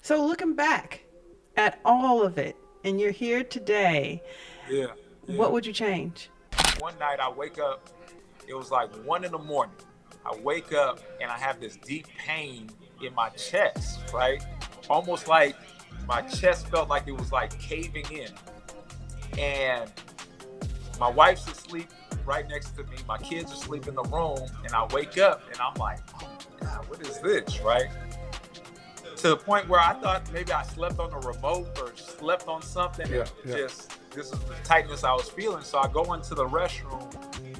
So looking back at all of it, and you're here today, Yeah, what yeah. would you change? One night I wake up, it was like 1 in the morning. I wake up and I have this deep pain in my chest, right? Almost like my chest felt like it was like caving in. And my wife's asleep right next to me. My kids are asleep in the room. And I wake up and I'm like, oh my God, what is this, right? To the point where I thought maybe I slept on the remote or slept on something, Yeah, and yeah. just this is the tightness I was feeling. So I go into the restroom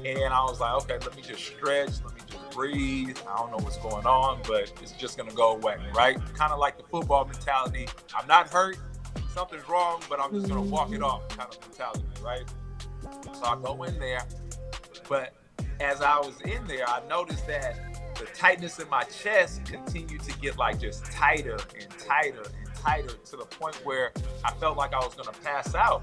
and I was like, okay, let me just stretch, let me just breathe. I don't know what's going on, but it's just gonna go away, right? Kind of like the football mentality. I'm not hurt, something's wrong, but I'm just gonna walk it off kind of mentality, right? So I go in there, but as I was in there, I noticed that the tightness in my chest continued to get like just tighter and tighter and tighter to the point where I felt like I was gonna pass out.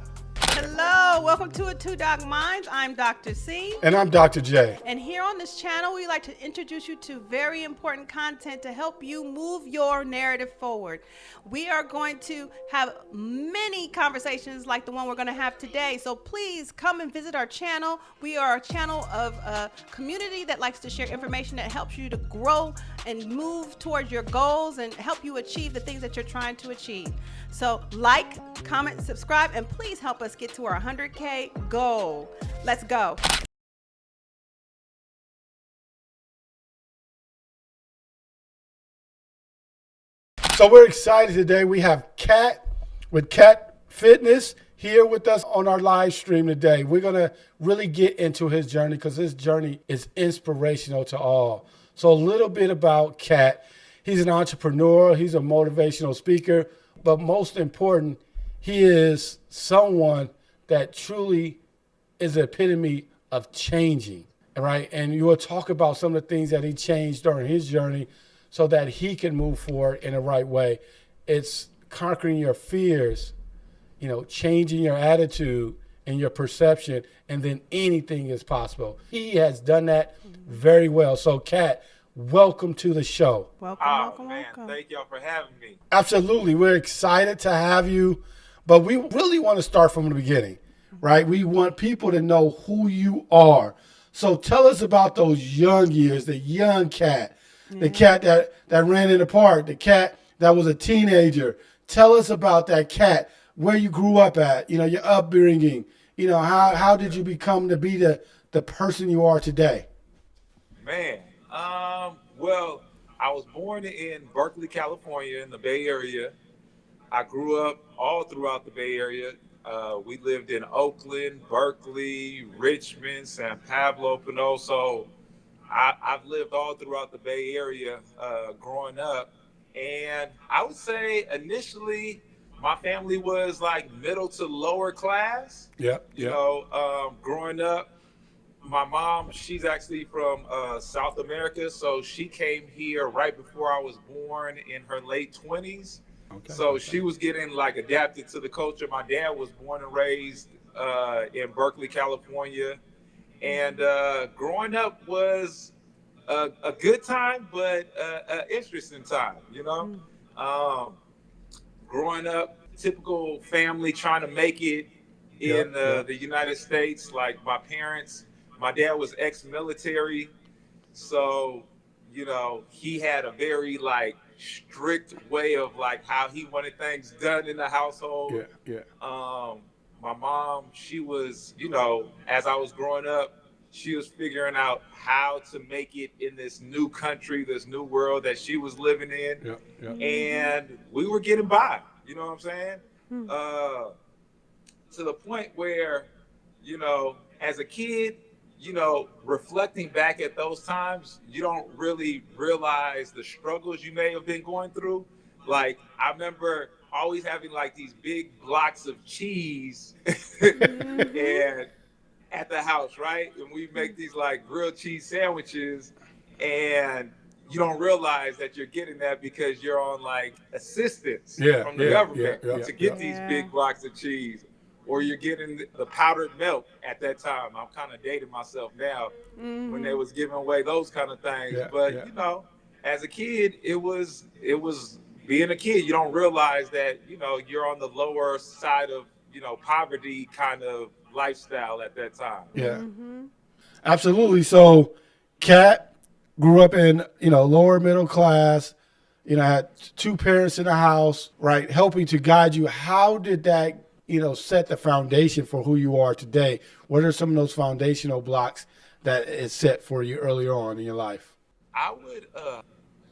Hello, welcome to A Two Doc Minds. I'm Dr. C. And I'm Dr. J. And here on this channel, we like to introduce you to very important content to help you move your narrative forward. We are going to have many conversations like the one we're going to have today. So please come and visit our channel. We are a channel of a community that likes to share information that helps you to grow and move towards your goals and help you achieve the things that you're trying to achieve. So like, comment, subscribe, and please help us get to our 100K goal. Let's go. So we're excited today. We have Cat with Cat Fitness here with us on our live stream today. We're going to really get into his journey because his journey is inspirational to all. So a little bit about Cat. He's an entrepreneur. He's a motivational speaker. But most important, he is someone that truly is the epitome of changing, right? And you will talk about some of the things that he changed during his journey so that he can move forward in the right way. It's conquering your fears, changing your attitude and your perception, and then anything is possible. He has done that very well. So, Kat, welcome to the show. Welcome, Oh welcome, man, welcome. thank y'all for having me. Absolutely. We're excited to have you, but we really want to start from the beginning, right? We want people to know who you are. So tell us about those young years, the young Cat, the Cat that ran in the park, the Cat that was a teenager. Tell us about that Cat, where you grew up at, your upbringing, how did you become to be the person you are today? Man, well, I was born in Berkeley, California, in the Bay Area. I grew up all throughout the Bay Area. We lived in Oakland, Berkeley, Richmond, San Pablo, Pinole. So I've lived all throughout the Bay Area growing up. And I would say initially my family was like middle to lower class. Yep, yep. Growing up, my mom, she's actually from South America. So she came here right before I was born in her late 20s. Okay. So she was getting like adapted to the culture. My dad was born and raised in Berkeley, California. And growing up was a good time, but an interesting time, Um, growing up, typical family trying to make it in the United States. Like my parents, my dad was ex-military. So, he had a very like strict way of like how he wanted things done in the household. Yeah, yeah. My mom, she was, as I was growing up, she was figuring out how to make it in this new country, this new world that she was living in. Yeah, yeah. And we were getting by, you know what I'm saying? To the point where, as a kid, reflecting back at those times, you don't really realize the struggles you may have been going through. Like, I remember always having like these big blocks of cheese and at the house, right? And we make these like grilled cheese sandwiches, and you don't realize that you're getting that because you're on like assistance from the government to get these big blocks of cheese. Or you're getting the powdered milk at that time. I'm kind of dating myself now when they was giving away those kind of things. But as a kid, it was being a kid, you don't realize that, you're on the lower side of, poverty kind of lifestyle at that time. Yeah, absolutely. So, Kat grew up in, lower middle class, had two parents in the house, right, helping to guide you. How did that, set the foundation for who you are today? What are some of those foundational blocks that is set for you earlier on in your life? I would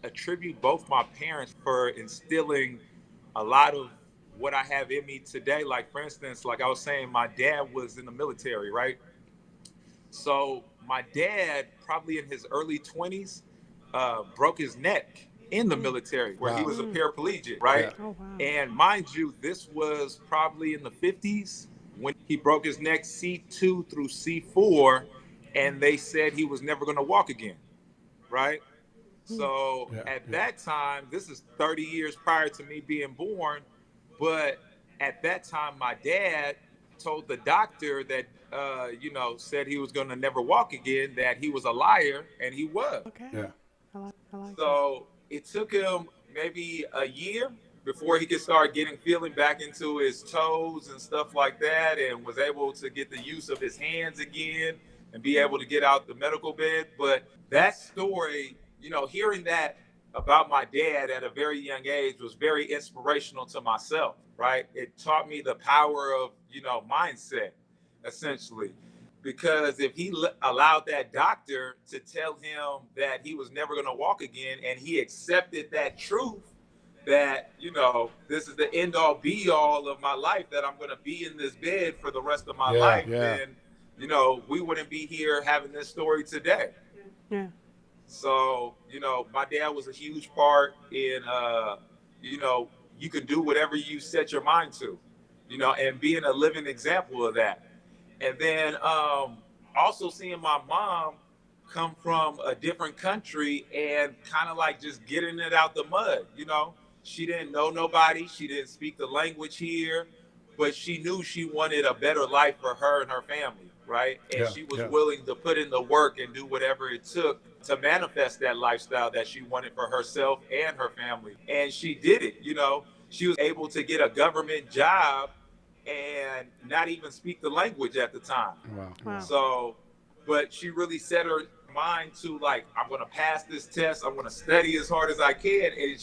attribute both my parents for instilling a lot of what I have in me today. Like, for instance, like I was saying, my dad was in the military, right? So my dad, probably in his early 20s, broke his neck in the military where he was a paraplegic, right? Yeah. Oh, wow. And mind you, this was probably in the 50s when he broke his neck C2 through C4, and they said he was never going to walk again, right? So at that time, this is 30 years prior to me being born, but at that time, my dad told the doctor that, said he was going to never walk again, that he was a liar, and he was. Okay. Yeah. I like So it took him maybe a year before he could start feeling back into his toes and stuff like that, and was able to get the use of his hands again and be able to get out the medical bed. But that story, hearing that about my dad at a very young age was very inspirational to myself, right? It taught me the power of, mindset, essentially. Because if he allowed that doctor to tell him that he was never going to walk again, and he accepted that truth, that, this is the end all be all of my life, that I'm going to be in this bed for the rest of my life, then, we wouldn't be here having this story today. Yeah. So, my dad was a huge part in, you can do whatever you set your mind to, and being a living example of that. And then also seeing my mom come from a different country and kind of like just getting it out the mud, She didn't know nobody. She didn't speak the language here, but she knew she wanted a better life for her and her family, right? And she was willing to put in the work and do whatever it took to manifest that lifestyle that she wanted for herself and her family. And she did it, She was able to get a government job and not even speak the language at the time. Wow. So, but she really set her mind to, like, I'm going to pass this test. I'm going to study as hard as I can. And,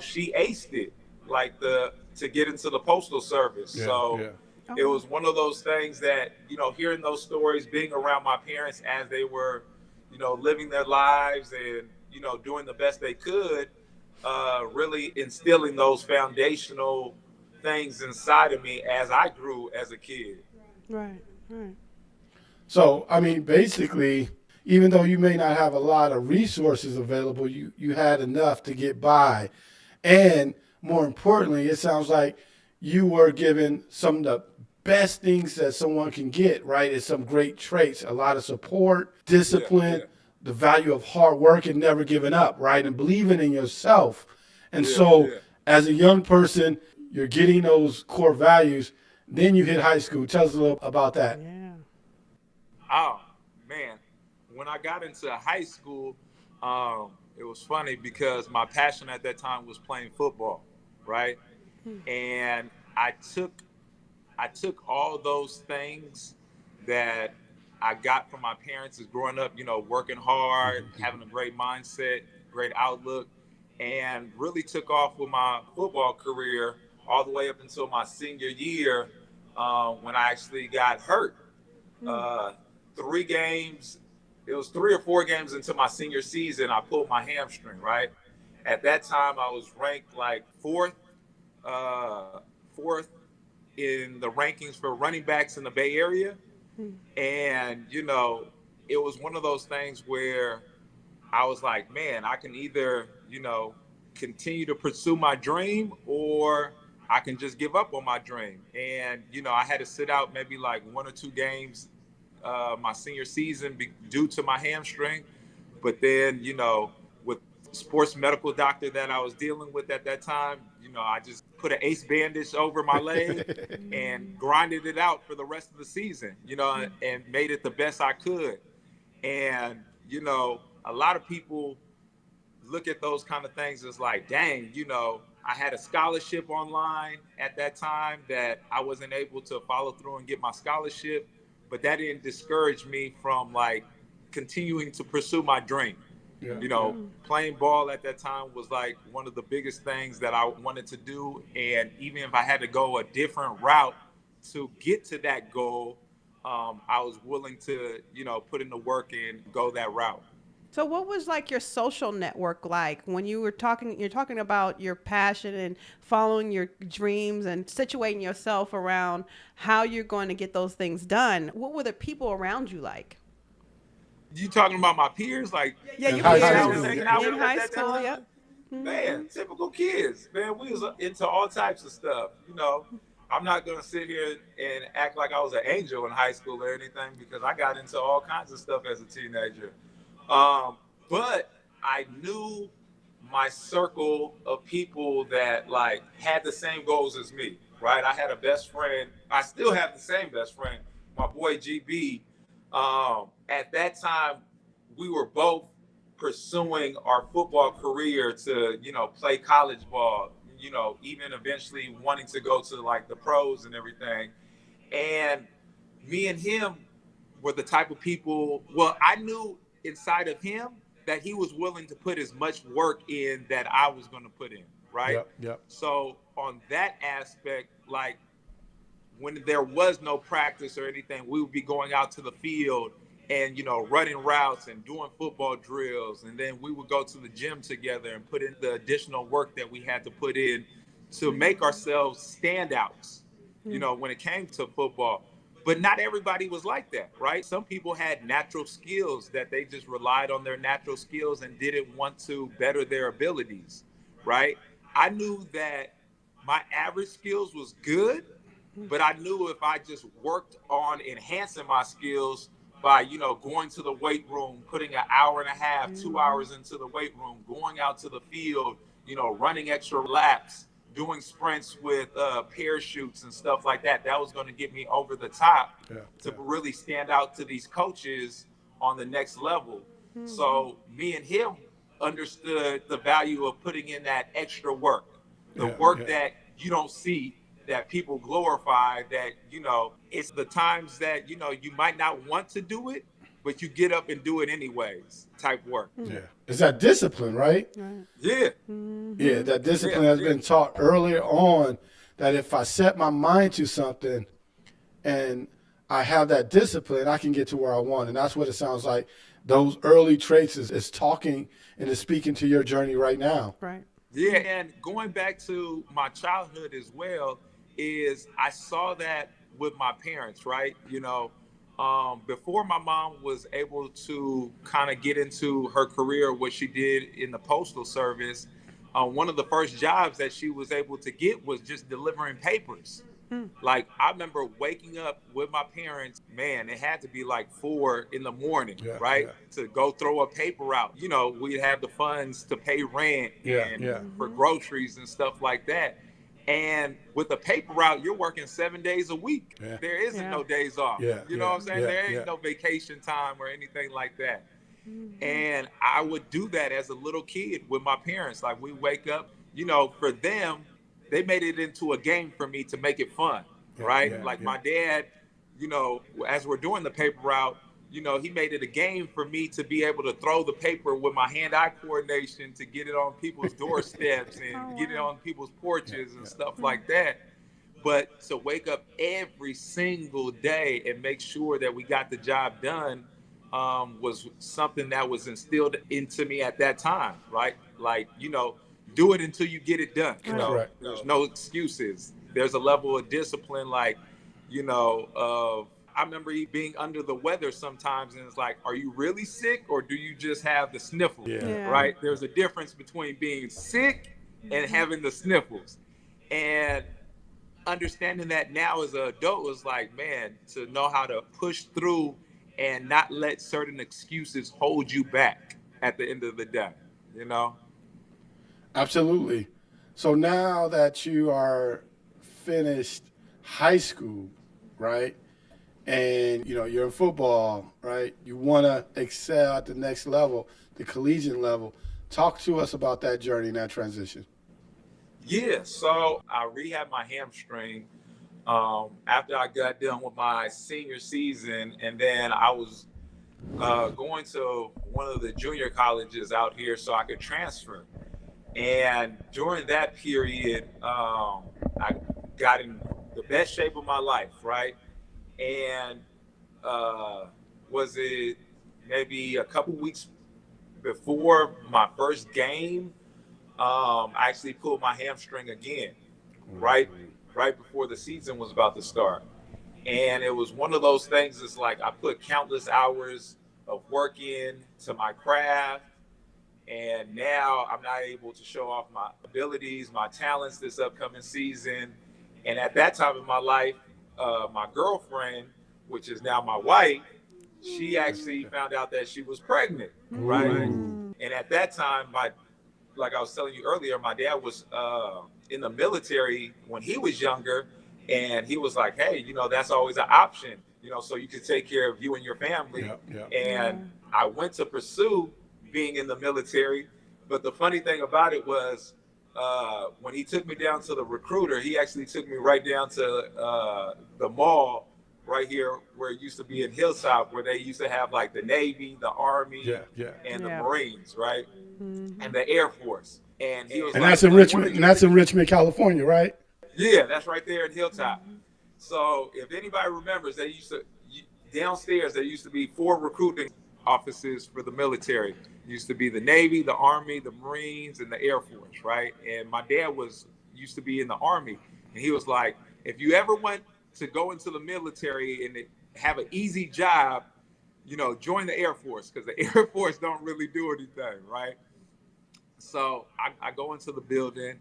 she aced it, like to get into the postal service. It was one of those things that, hearing those stories, being around my parents as they were, living their lives and, doing the best they could, really instilling those foundational things inside of me as I grew as a kid. Right. So, I mean, basically, even though you may not have a lot of resources available, you had enough to get by. And more importantly, it sounds like you were given some of the best things that someone can get, right? It's some great traits, a lot of support, discipline, the value of hard work and never giving up, right? And believing in yourself. And as a young person, you're getting those core values. Then you hit high school. Tell us a little about that. Yeah. Oh, man. When I got into high school, it was funny because my passion at that time was playing football, right? And I took all those things that I got from my parents as growing up, working hard, having a great mindset, great outlook, and really took off with my football career all the way up until my senior year, when I actually got hurt. 3 games, it was 3 or 4 games into my senior season, I pulled my hamstring, right? At that time, I was ranked like fourth in the rankings for running backs in the Bay Area. And, it was one of those things where I was like, man, I can either, continue to pursue my dream, or I can just give up on my dream. And, I had to sit out maybe like 1 or 2 games my senior season due to my hamstring. But then, with sports medical doctor that I was dealing with at that time, I just put an ace bandage over my leg and grinded it out for the rest of the season, and made it the best I could. And, a lot of people look at those kind of things as like, dang, I had a scholarship online at that time that I wasn't able to follow through and get my scholarship, but that didn't discourage me from like continuing to pursue my dream. Playing ball at that time was like one of the biggest things that I wanted to do. And even if I had to go a different route to get to that goal, I was willing to, put in the work and go that route. So what was like your social network like when you're talking about your passion and following your dreams and situating yourself around how you're going to get those things done? What were the people around you like? You talking about my peers? Like, Yeah, In you high peers school, I was hanging out in with high at that school, time? yep. Man, typical kids, man. We was into all types of stuff. I'm not gonna sit here and act like I was an angel in high school or anything, because I got into all kinds of stuff as a teenager. But I knew my circle of people that like had the same goals as me, right? I had a best friend. I still have the same best friend, my boy GB. At that time, we were both pursuing our football career to, play college ball, even eventually wanting to go to like the pros and everything. And me and him were the type of people, well, I knew inside of him that he was willing to put as much work in that I was going to put in, right? Yep. So on that aspect, like when there was no practice or anything, we would be going out to the field and, running routes and doing football drills. And then we would go to the gym together and put in the additional work that we had to put in to make ourselves standouts, when it came to football. But not everybody was like that, right? Some people had natural skills that they just relied on their natural skills and didn't want to better their abilities, right? I knew that my average skills was good, but I knew if I just worked on enhancing my skills by, going to the weight room, putting an hour and a half, 2 hours into the weight room, going out to the field, running extra laps, doing sprints with parachutes and stuff like that, that was going to get me over the top to really stand out to these coaches on the next level. So me and him understood the value of putting in that extra work, the work that you don't see, that people glorify, that, it's the times that, you might not want to do it, but you get up and do it anyways type work. Yeah. It's that discipline, right? Yeah. Yeah, that discipline has been taught earlier on, that if I set my mind to something and I have that discipline, I can get to where I want. And that's what it sounds like. Those early traits is talking and is speaking to your journey right now. Right. Yeah, and going back to my childhood as well, is I saw that with my parents, right? Before my mom was able to kind of get into her career, what she did in the postal service, one of the first jobs that she was able to get was just delivering papers. Like, I remember waking up with my parents, man, it had to be like 4 a.m, right? To go throw a paper out. We'd have the funds to pay rent and for groceries and stuff like that. And with a paper route, you're working 7 days a week. There isn't no days off. You know what I'm saying? There ain't no vacation time or anything like that. And I would do that as a little kid with my parents. Like, we wake up, for them, they made it into a game for me to make it fun, right? My dad, as we're doing the paper route, he made it a game for me to be able to throw the paper with my hand-eye coordination to get it on people's doorsteps and get it on people's porches and stuff like that. But to wake up every single day and make sure that we got the job done was something that was instilled into me at that time, right? Like, do it until you get it done. There's no excuses. There's a level of discipline, like, I remember being under the weather sometimes, and it's like, are you really sick or do you just have the sniffles? Right? There's a difference between being sick and having the sniffles. And understanding that now as an adult was like, man, to know how to push through and not let certain excuses hold you back at the end of the day, Absolutely. So now that you are finished high school, right? And, you're in football, right? You want to excel at the next level, the collegiate level. Talk to us about that journey and that transition. Yeah, so I rehabbed my hamstring after I got done with my senior season, and then I was going to one of the junior colleges out here so I could transfer. And during that period, I got in the best shape of my life, right? And was it maybe a couple weeks before my first game? I actually pulled my hamstring again, right, right before the season was about to start. And it was one of those things. It's like I put countless hours of work in to my craft, and now I'm not able to show off my abilities, my talents this upcoming season. And at that time in my life, my girlfriend, which is now my wife, she actually found out that she was pregnant, right? And at that time, like I was telling you earlier, my dad was in the military when he was younger, and he was like, hey, that's always an option, so you can take care of you and your family. And I went to pursue being in the military. But the funny thing about it was when he took me down to the recruiter, he actually took me right down to the mall right here where it used to be in Hilltop, where they used to have like the Navy, the Army, and the Marines, right? And the Air Force. And he was that's in Richmond. And that's in Richmond, California, right? Yeah, that's right there in Hilltop. So if anybody remembers, they used to downstairs. There used to be 4 recruiting offices for the military. It used to be the Navy, the Army, the Marines, and the Air Force, right? And my dad used to be in the Army, and he was like, if you ever want to go into the military and have an easy job, join the Air Force, because the Air Force don't really do anything, right? So I go into the building,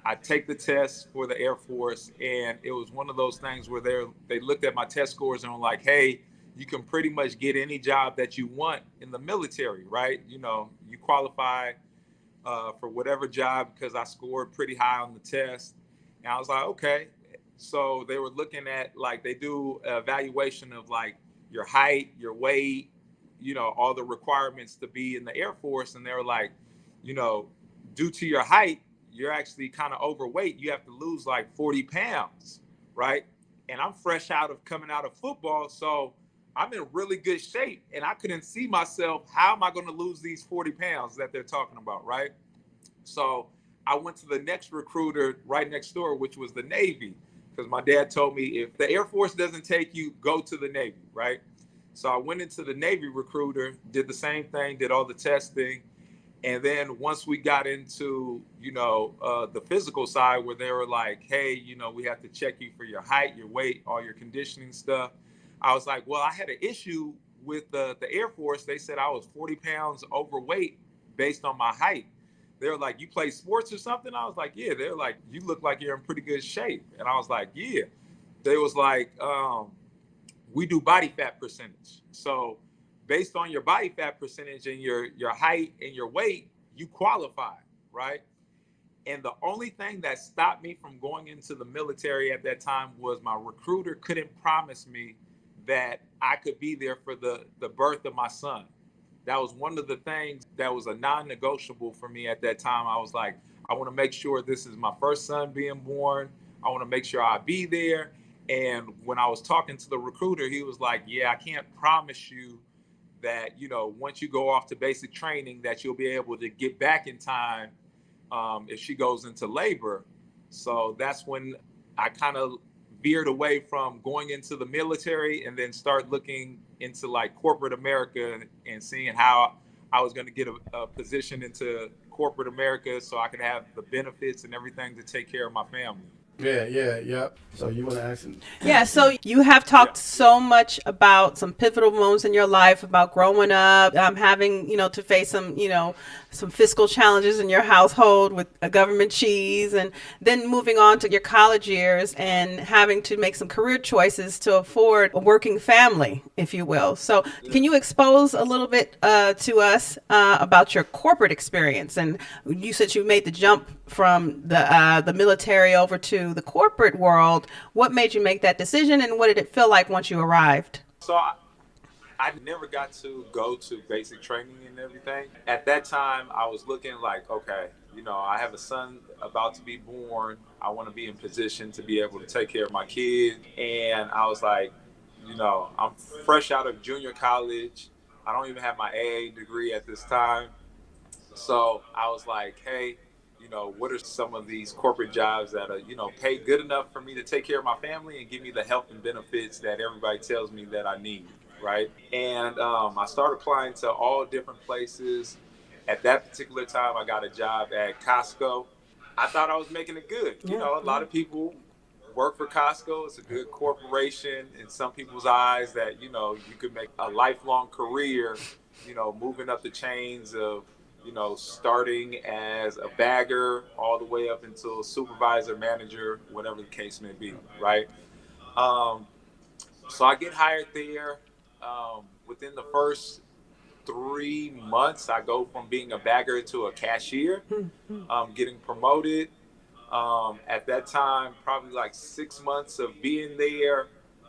I take the test for the Air Force, and it was one of those things where they looked at my test scores and were like, hey, you can pretty much get any job that you want in the military, right? You qualify for whatever job, because I scored pretty high on the test. And I was like, okay. So they were looking at, like, they do an evaluation of like your height, your weight, all the requirements to be in the Air Force. And they were like, due to your height, you're actually kind of overweight. You have to lose like 40 pounds, right? And I'm fresh coming out of football. So I'm in really good shape, and I couldn't see myself. How am I going to lose these 40 pounds that they're talking about, right? So I went to the next recruiter right next door, which was the Navy, because my dad told me if the Air Force doesn't take you, go to the Navy, right? So I went into the Navy recruiter, did the same thing, did all the testing. And then once we got into, the physical side, where they were like, hey, we have to check you for your height, your weight, all your conditioning stuff. I was like, well, I had an issue with the Air Force. They said I was 40 pounds overweight based on my height. They were like, you play sports or something? I was like, yeah. They were like, you look like you're in pretty good shape. And I was like, yeah. They was like, we do body fat percentage. So based on your body fat percentage and your height and your weight, you qualify, right? And the only thing that stopped me from going into the military at that time was my recruiter couldn't promise me that I could be there for the birth of my son. That was one of the things that was a non-negotiable for me at that time. I was like, I want to make sure this is my first son being born. I want to make sure I be there. And when I was talking to the recruiter, he was like, yeah, I can't promise you that, once you go off to basic training, that you'll be able to get back in time if she goes into labor. So that's when I kind of veered away from going into the military, and then start looking into like corporate America and seeing how I was going to get a position into corporate America so I could have the benefits and everything to take care of my family. Yeah. So you want to ask him? Yeah, so you have talked so much about some pivotal moments in your life, about growing up, having, to face some fiscal challenges in your household with a government cheese, and then moving on to your college years and having to make some career choices to afford a working family, if you will. So can you expose a little bit to us about your corporate experience? And you said you made the jump from the military over to the corporate world. What made you make that decision, and what did it feel like once you arrived? So I never got to go to basic training and everything. At that time, I was looking like, okay, I have a son about to be born. I want to be in position to be able to take care of my kid. And I was like, I'm fresh out of junior college. I don't even have my AA degree at this time. So I was like, hey, what are some of these corporate jobs that are, pay good enough for me to take care of my family and give me the health and benefits that everybody tells me that I need, right? And I started applying to all different places. At that particular time, I got a job at Costco. I thought I was making it good. A lot of people work for Costco. It's a good corporation in some people's eyes that, you could make a lifelong career, moving up the chains of, starting as a bagger all the way up until a supervisor, manager, whatever the case may be, right? Um, so I get hired there. Within the first 3 months, I go from being a bagger to a cashier, getting promoted. At that time, probably like 6 months of being there,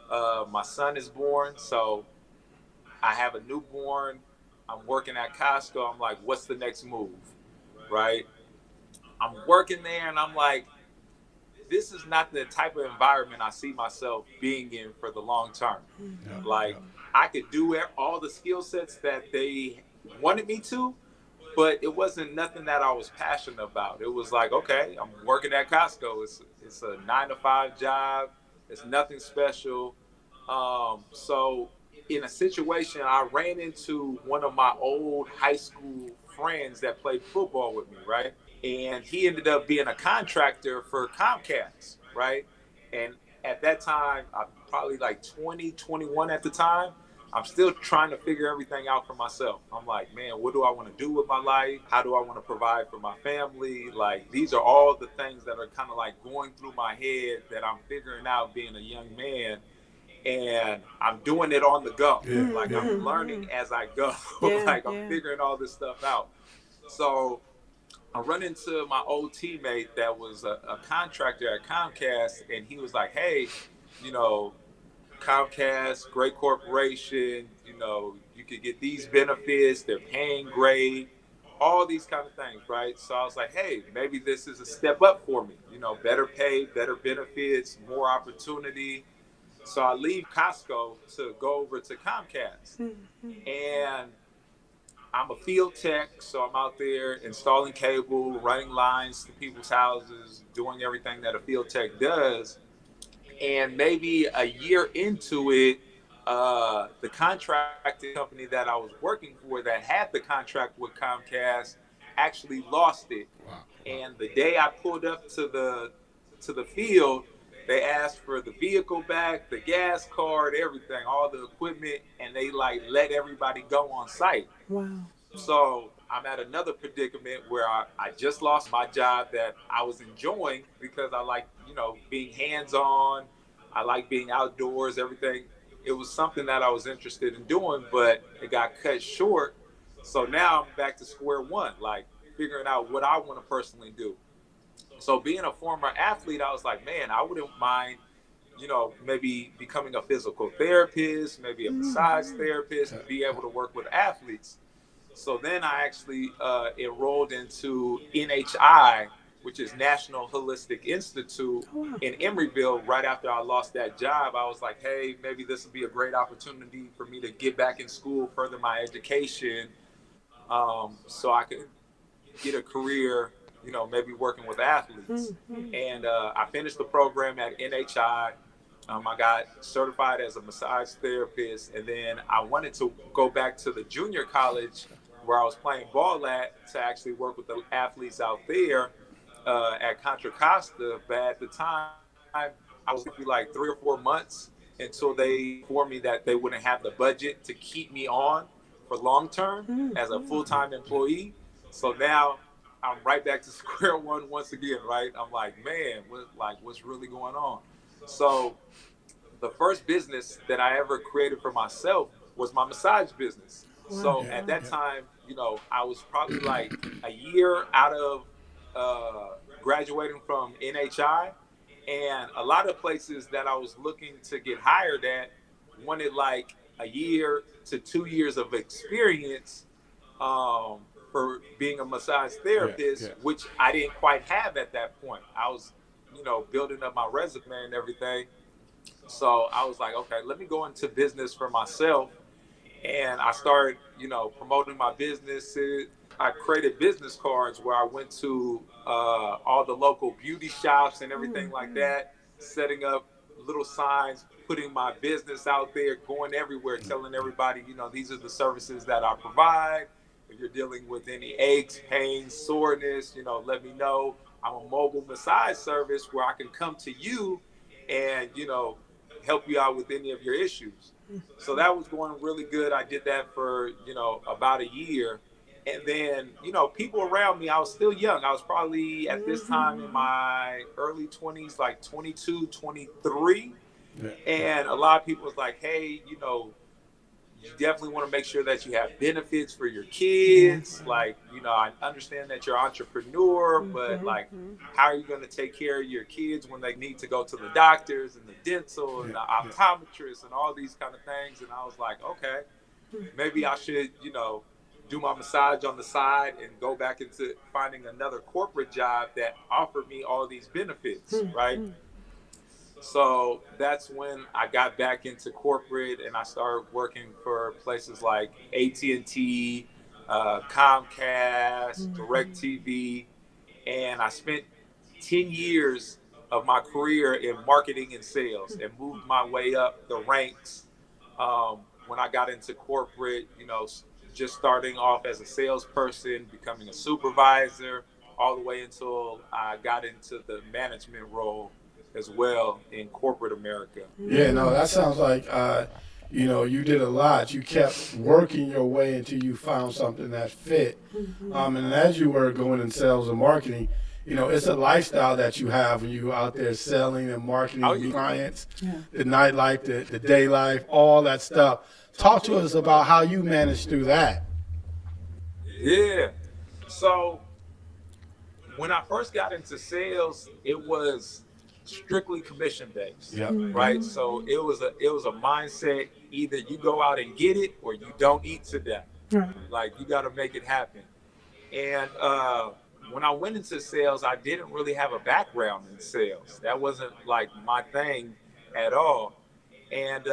my son is born. So I have a newborn. I'm working at Costco. I'm like, what's the next move? Right? I'm working there and I'm like, this is not the type of environment I see myself being in for the long term. Like, I could do all the skill sets that they wanted me to, but it wasn't nothing that I was passionate about. It was like, okay, I'm working at Costco. It's a 9 to 5 job. It's nothing special. So in a situation, I ran into one of my old high school friends that played football with me, right? And he ended up being a contractor for Comcast, right? And at that time, I'm probably like 20, 21 at the time. I'm still trying to figure everything out for myself. I'm like, man, what do I want to do with my life? How do I want to provide for my family? Like, these are all the things that are kind of like going through my head that I'm figuring out being a young man. And I'm doing it on the go. I'm learning as I go. Like, I'm figuring all this stuff out. So I run into my old teammate that was a contractor at Comcast, and he was like, hey, Comcast, great corporation, you could get these benefits, they're paying great, all these kind of things, right? So I was like, hey, maybe this is a step up for me, better pay, better benefits, more opportunity. So I leave Costco to go over to Comcast. And I'm a field tech, so I'm out there installing cable, running lines to people's houses, doing everything that a field tech does. And maybe a year into it, the contracting company that I was working for that had the contract with Comcast actually lost it. And the day I pulled up to the field, they asked for the vehicle back, the gas card, everything, all the equipment, and they like let everybody go on site. Wow. So I'm at another predicament where I just lost my job that I was enjoying because I like, being hands-on. I like being outdoors, everything. It was something that I was interested in doing, but it got cut short. So now I'm back to square one, like figuring out what I want to personally do. So being a former athlete, I was like, man, I wouldn't mind, maybe becoming a physical therapist, maybe a massage therapist, and be able to work with athletes. So then I actually enrolled into NHI, which is National Holistic Institute in Emeryville. Right after I lost that job, I was like, hey, maybe this would be a great opportunity for me to get back in school, further my education, so I could get a career, maybe working with athletes. And I finished the program at NHI. I got certified as a massage therapist, and then I wanted to go back to the junior college where I was playing ball at to actually work with the athletes out there at Contra Costa. But at the time, I was maybe like 3 or 4 months until they informed me that they wouldn't have the budget to keep me on for long term as a full-time employee. So now I'm right back to square one once again, right? I'm like, man, what's really going on? So the first business that I ever created for myself was my massage business. So at that time, I was probably like a year out of graduating from NHI, and a lot of places that I was looking to get hired at wanted like a year to 2 years of experience for being a massage Yeah, therapist, yeah. which I didn't quite have at that point. I was, building up my resume and everything. So I was like, okay, let me go into business for myself. And I started, promoting my businesses. I created business cards where I went to all the local beauty shops and everything like that, setting up little signs, putting my business out there, going everywhere, telling everybody, these are the services that I provide. If you're dealing with any aches, pains, soreness, let me know. I'm a mobile massage service where I can come to you and, help you out with any of your issues. So that was going really good. I did that for, about a year. And then, people around me, I was still young. I was probably at this time in my early 20s, like 22, 23. Yeah. And a lot of people was like, hey, you definitely want to make sure that you have benefits for your kids. Like, I understand that you're an entrepreneur, but like, how are you going to take care of your kids when they need to go to the doctors and the dental and the optometrist and all these kind of things? And I was like, okay, maybe I should, do my massage on the side and go back into finding another corporate job that offered me all these benefits, right? So that's when I got back into corporate and I started working for places like AT&T, Comcast, DirecTV, and I spent 10 years of my career in marketing and sales and moved my way up the ranks. When I got into corporate, just starting off as a salesperson, becoming a supervisor, all the way until I got into the management role as well in corporate America. Yeah, no, that sounds like you did a lot. You kept working your way until you found something that fit. And as you were going in sales and marketing, it's a lifestyle that you have when you out there selling and marketing Oh, yeah. clients, the nightlife, the day life, all that stuff. Talk to us about how you managed through that. Yeah. So when I first got into sales, it was strictly commission based, Yep. right? So it was a mindset: either you go out and get it, or you don't eat to death. Like, you got to make it happen. And when I went into sales, I didn't really have a background in sales. That wasn't like my thing at all. And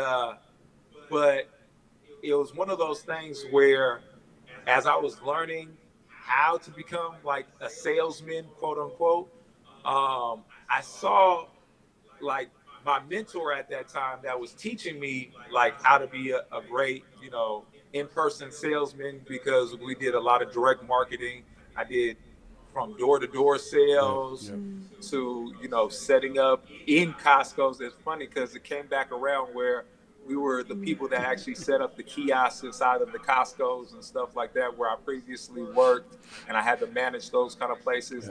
but it was one of those things where, as I was learning how to become like a salesman, quote unquote, I saw like my mentor at that time that was teaching me like how to be a great, in-person salesman, because we did a lot of direct marketing. I did from door-to-door sales to, setting up in Costco's. It's funny because it came back around where we were the people that actually set up the kiosks inside of the Costco's and stuff like that, where I previously worked, and I had to manage those kind of places.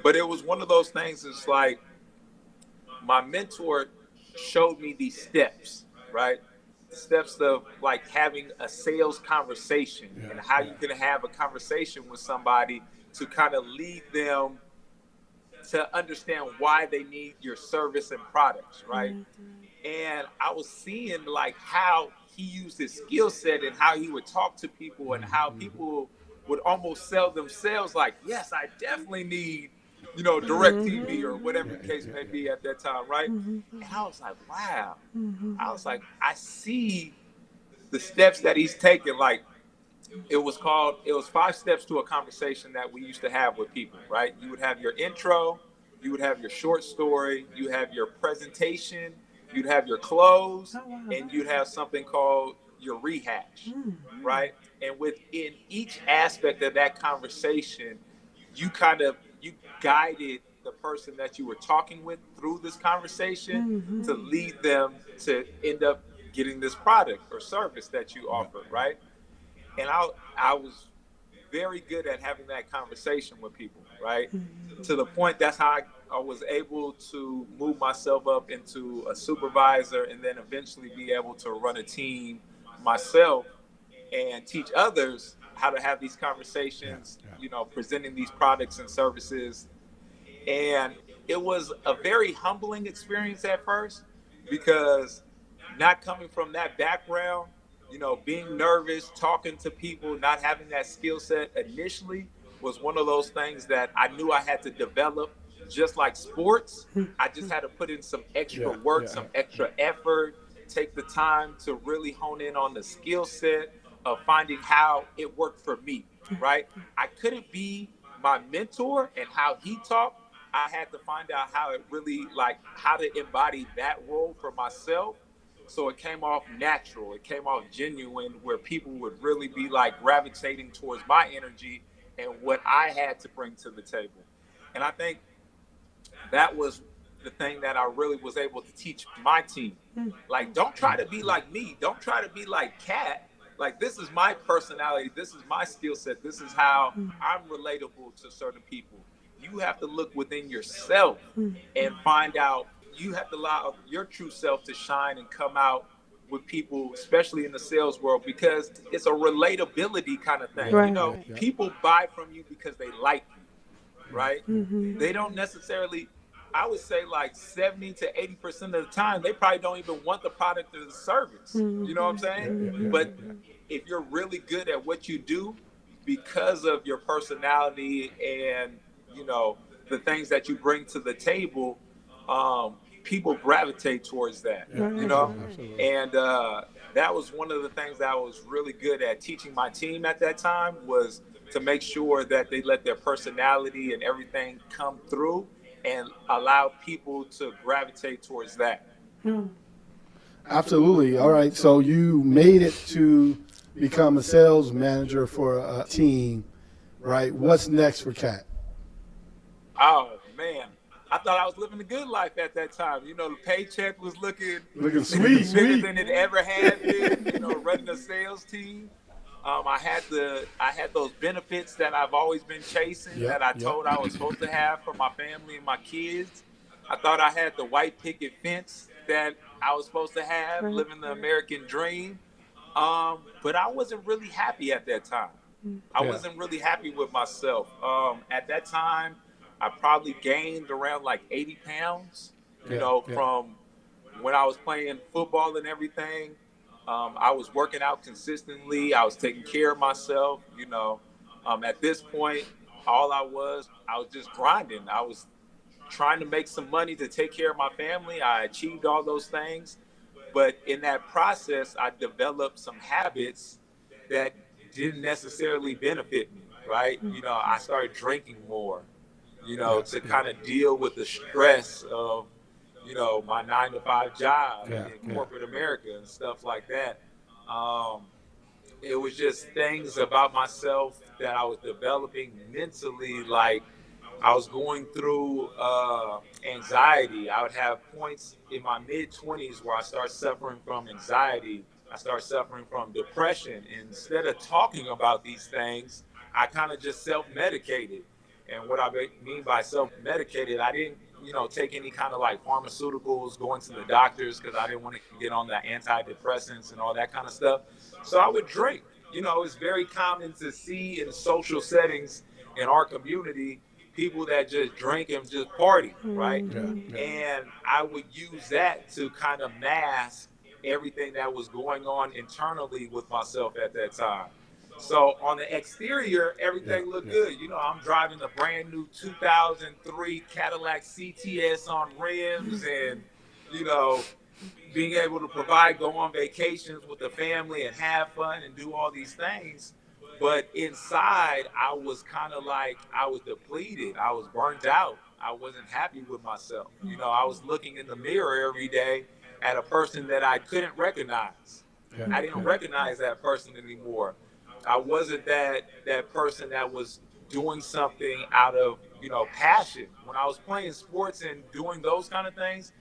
But it was one of those things. It's like my mentor showed me these steps, right? The steps of like having a sales conversation and how you can have a conversation with somebody to kind of lead them to understand why they need your service and products, right? And I was seeing like how he used his skill set and how he would talk to people and how people would almost sell themselves like, yes, I definitely need, direct TV or whatever the case may be at that time, right? And I was like, wow. I was like, I see the steps that he's taken. Like, it was 5 steps to a conversation that we used to have with people, right? You would have your intro, you would have your short story, you have your presentation, you'd have your close, and you'd have something called your rehash, right? And within each aspect of that conversation, you guided the person that you were talking with through this conversation to lead them to end up getting this product or service that you offer, right? And I was very good at having that conversation with people, right? To the point that's how I was able to move myself up into a supervisor and then eventually be able to run a team myself and teach others how to have these conversations, presenting these products and services. And it was a very humbling experience at first, because not coming from that background, being nervous, talking to people, not having that skill set initially was one of those things that I knew I had to develop. Just like sports, I just had to put in some extra Yeah, work, yeah, some extra effort, take the time to really hone in on the skill set of finding how it worked for me, right? I couldn't be my mentor and how he talked. I had to find out how it really, like, how to embody that role for myself. So it came off natural. It came off genuine, where people would really be like gravitating towards my energy and what I had to bring to the table. And I think that was the thing that I really was able to teach my team. Like, don't try to be like me. Don't try to be like Kat. Like, this is my personality. This is my skill set. This is how I'm relatable to certain people. You have to look within yourself and find out. You have to allow your true self to shine and come out with people, especially in the sales world, because it's a relatability kind of thing. Right. People buy from you because they like you, right? They don't necessarily, I would say like 70 to 80% of the time, they probably don't even want the product or the service. You know what I'm saying? But if you're really good at what you do because of your personality and, the things that you bring to the table, people gravitate towards that, and that was one of the things that I was really good at teaching my team at that time, was to make sure that they let their personality and everything come through and allow people to gravitate towards that. Absolutely. All right. So you made it to become a sales manager for a team, right? What's next for Kat? Oh, man. I thought I was living a good life at that time. The paycheck was looking sweet, bigger than it ever had been, running a sales team. I had those benefits that I've always been chasing, that I told I was supposed to have for my family and my kids. I thought I had the white picket fence that I was supposed to have, living the American dream. But I wasn't really happy at that time. I wasn't really happy with myself. At that time, I probably gained around like 80 pounds, from when I was playing football and everything. I was working out consistently. I was taking care of myself. At this point, I was just grinding. I was trying to make some money to take care of my family. I achieved all those things. But in that process, I developed some habits that didn't necessarily benefit me, right? I started drinking more, to kind of deal with the stress of, my 9-to-5 job in corporate America and stuff like that. It was just things about myself that I was developing mentally. Like, I was going through anxiety. I would have points in my mid-20s where I started suffering from anxiety. I started suffering from depression. And instead of talking about these things, I kind of just self-medicated. And what I mean by self-medicated, I didn't, take any kind of like pharmaceuticals, going to the doctors, because I didn't want to get on the antidepressants and all that kind of stuff. So I would drink. It's very common to see in social settings in our community, people that just drink and just party, right? And I would use that to kind of mask everything that was going on internally with myself at that time. So on the exterior, everything looked good. I'm driving a brand new 2003 Cadillac CTS on rims, and, being able to go on vacations with the family and have fun and do all these things. But inside, I was kind of like, I was depleted. I was burnt out. I wasn't happy with myself. I was looking in the mirror every day at a person that I couldn't recognize. I didn't recognize that person anymore. I wasn't that person that was doing something out of, passion. When I was playing sports and doing those kind of things,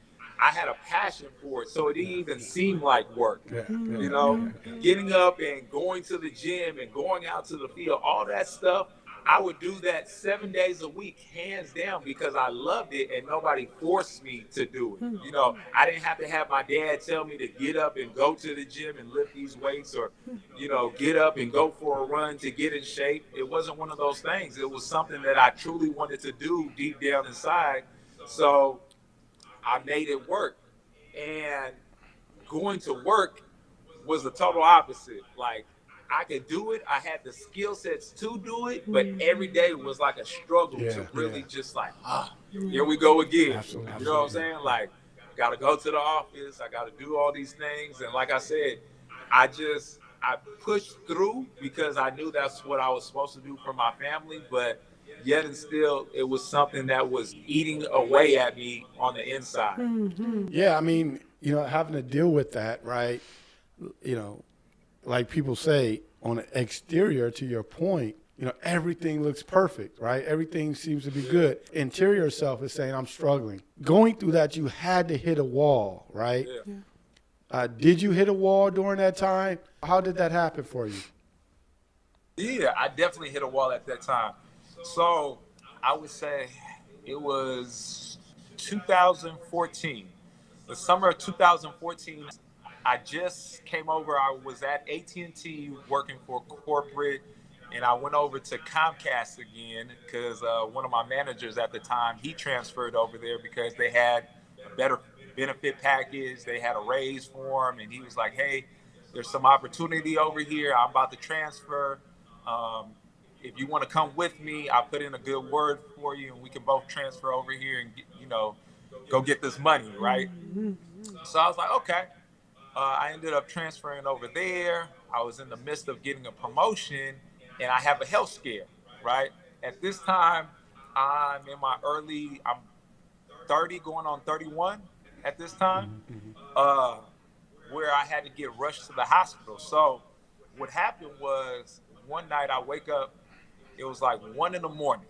I had a passion for it. So it didn't even seem like work. Getting up and going to the gym and going out to the field, all that stuff, I would do that 7 days a week, hands down, because I loved it and nobody forced me to do it. I didn't have to have my dad tell me to get up and go to the gym and lift these weights, or, get up and go for a run to get in shape. It wasn't one of those things. It was something that I truly wanted to do deep down inside. So I made it work. And going to work was the total opposite. Like, I could do it. I had the skill sets to do it, but every day was like a struggle to really just like, here we go again. Absolutely. You know what I'm saying? Like, got to go to the office. I got to do all these things. And like I said, I pushed through because I knew that's what I was supposed to do for my family. But yet and still, it was something that was eating away at me on the inside. Yeah, I mean, having to deal with that, right? Like people say, on the exterior, to your point, everything looks perfect, right? Everything seems to be good. Interior self is saying, I'm struggling. Going through that, you had to hit a wall, right? Yeah. Did you hit a wall during that time? How did that happen for you? Yeah, I definitely hit a wall at that time. So I would say it was 2014, the summer of 2014. I just came over. I was at AT&T working for corporate, and I went over to Comcast again because one of my managers at the time, he transferred over there because they had a better benefit package. They had a raise for him, and he was like, hey, there's some opportunity over here. I'm about to transfer. If you want to come with me, I'll put in a good word for you, and we can both transfer over here and go get this money, right? So I was like, okay. I ended up transferring over there. I was in the midst of getting a promotion, and I have a health scare, right? At this time, I'm 30 going on 31 at this time, where I had to get rushed to the hospital. So what happened was one night I wake up, it was like 1 a.m.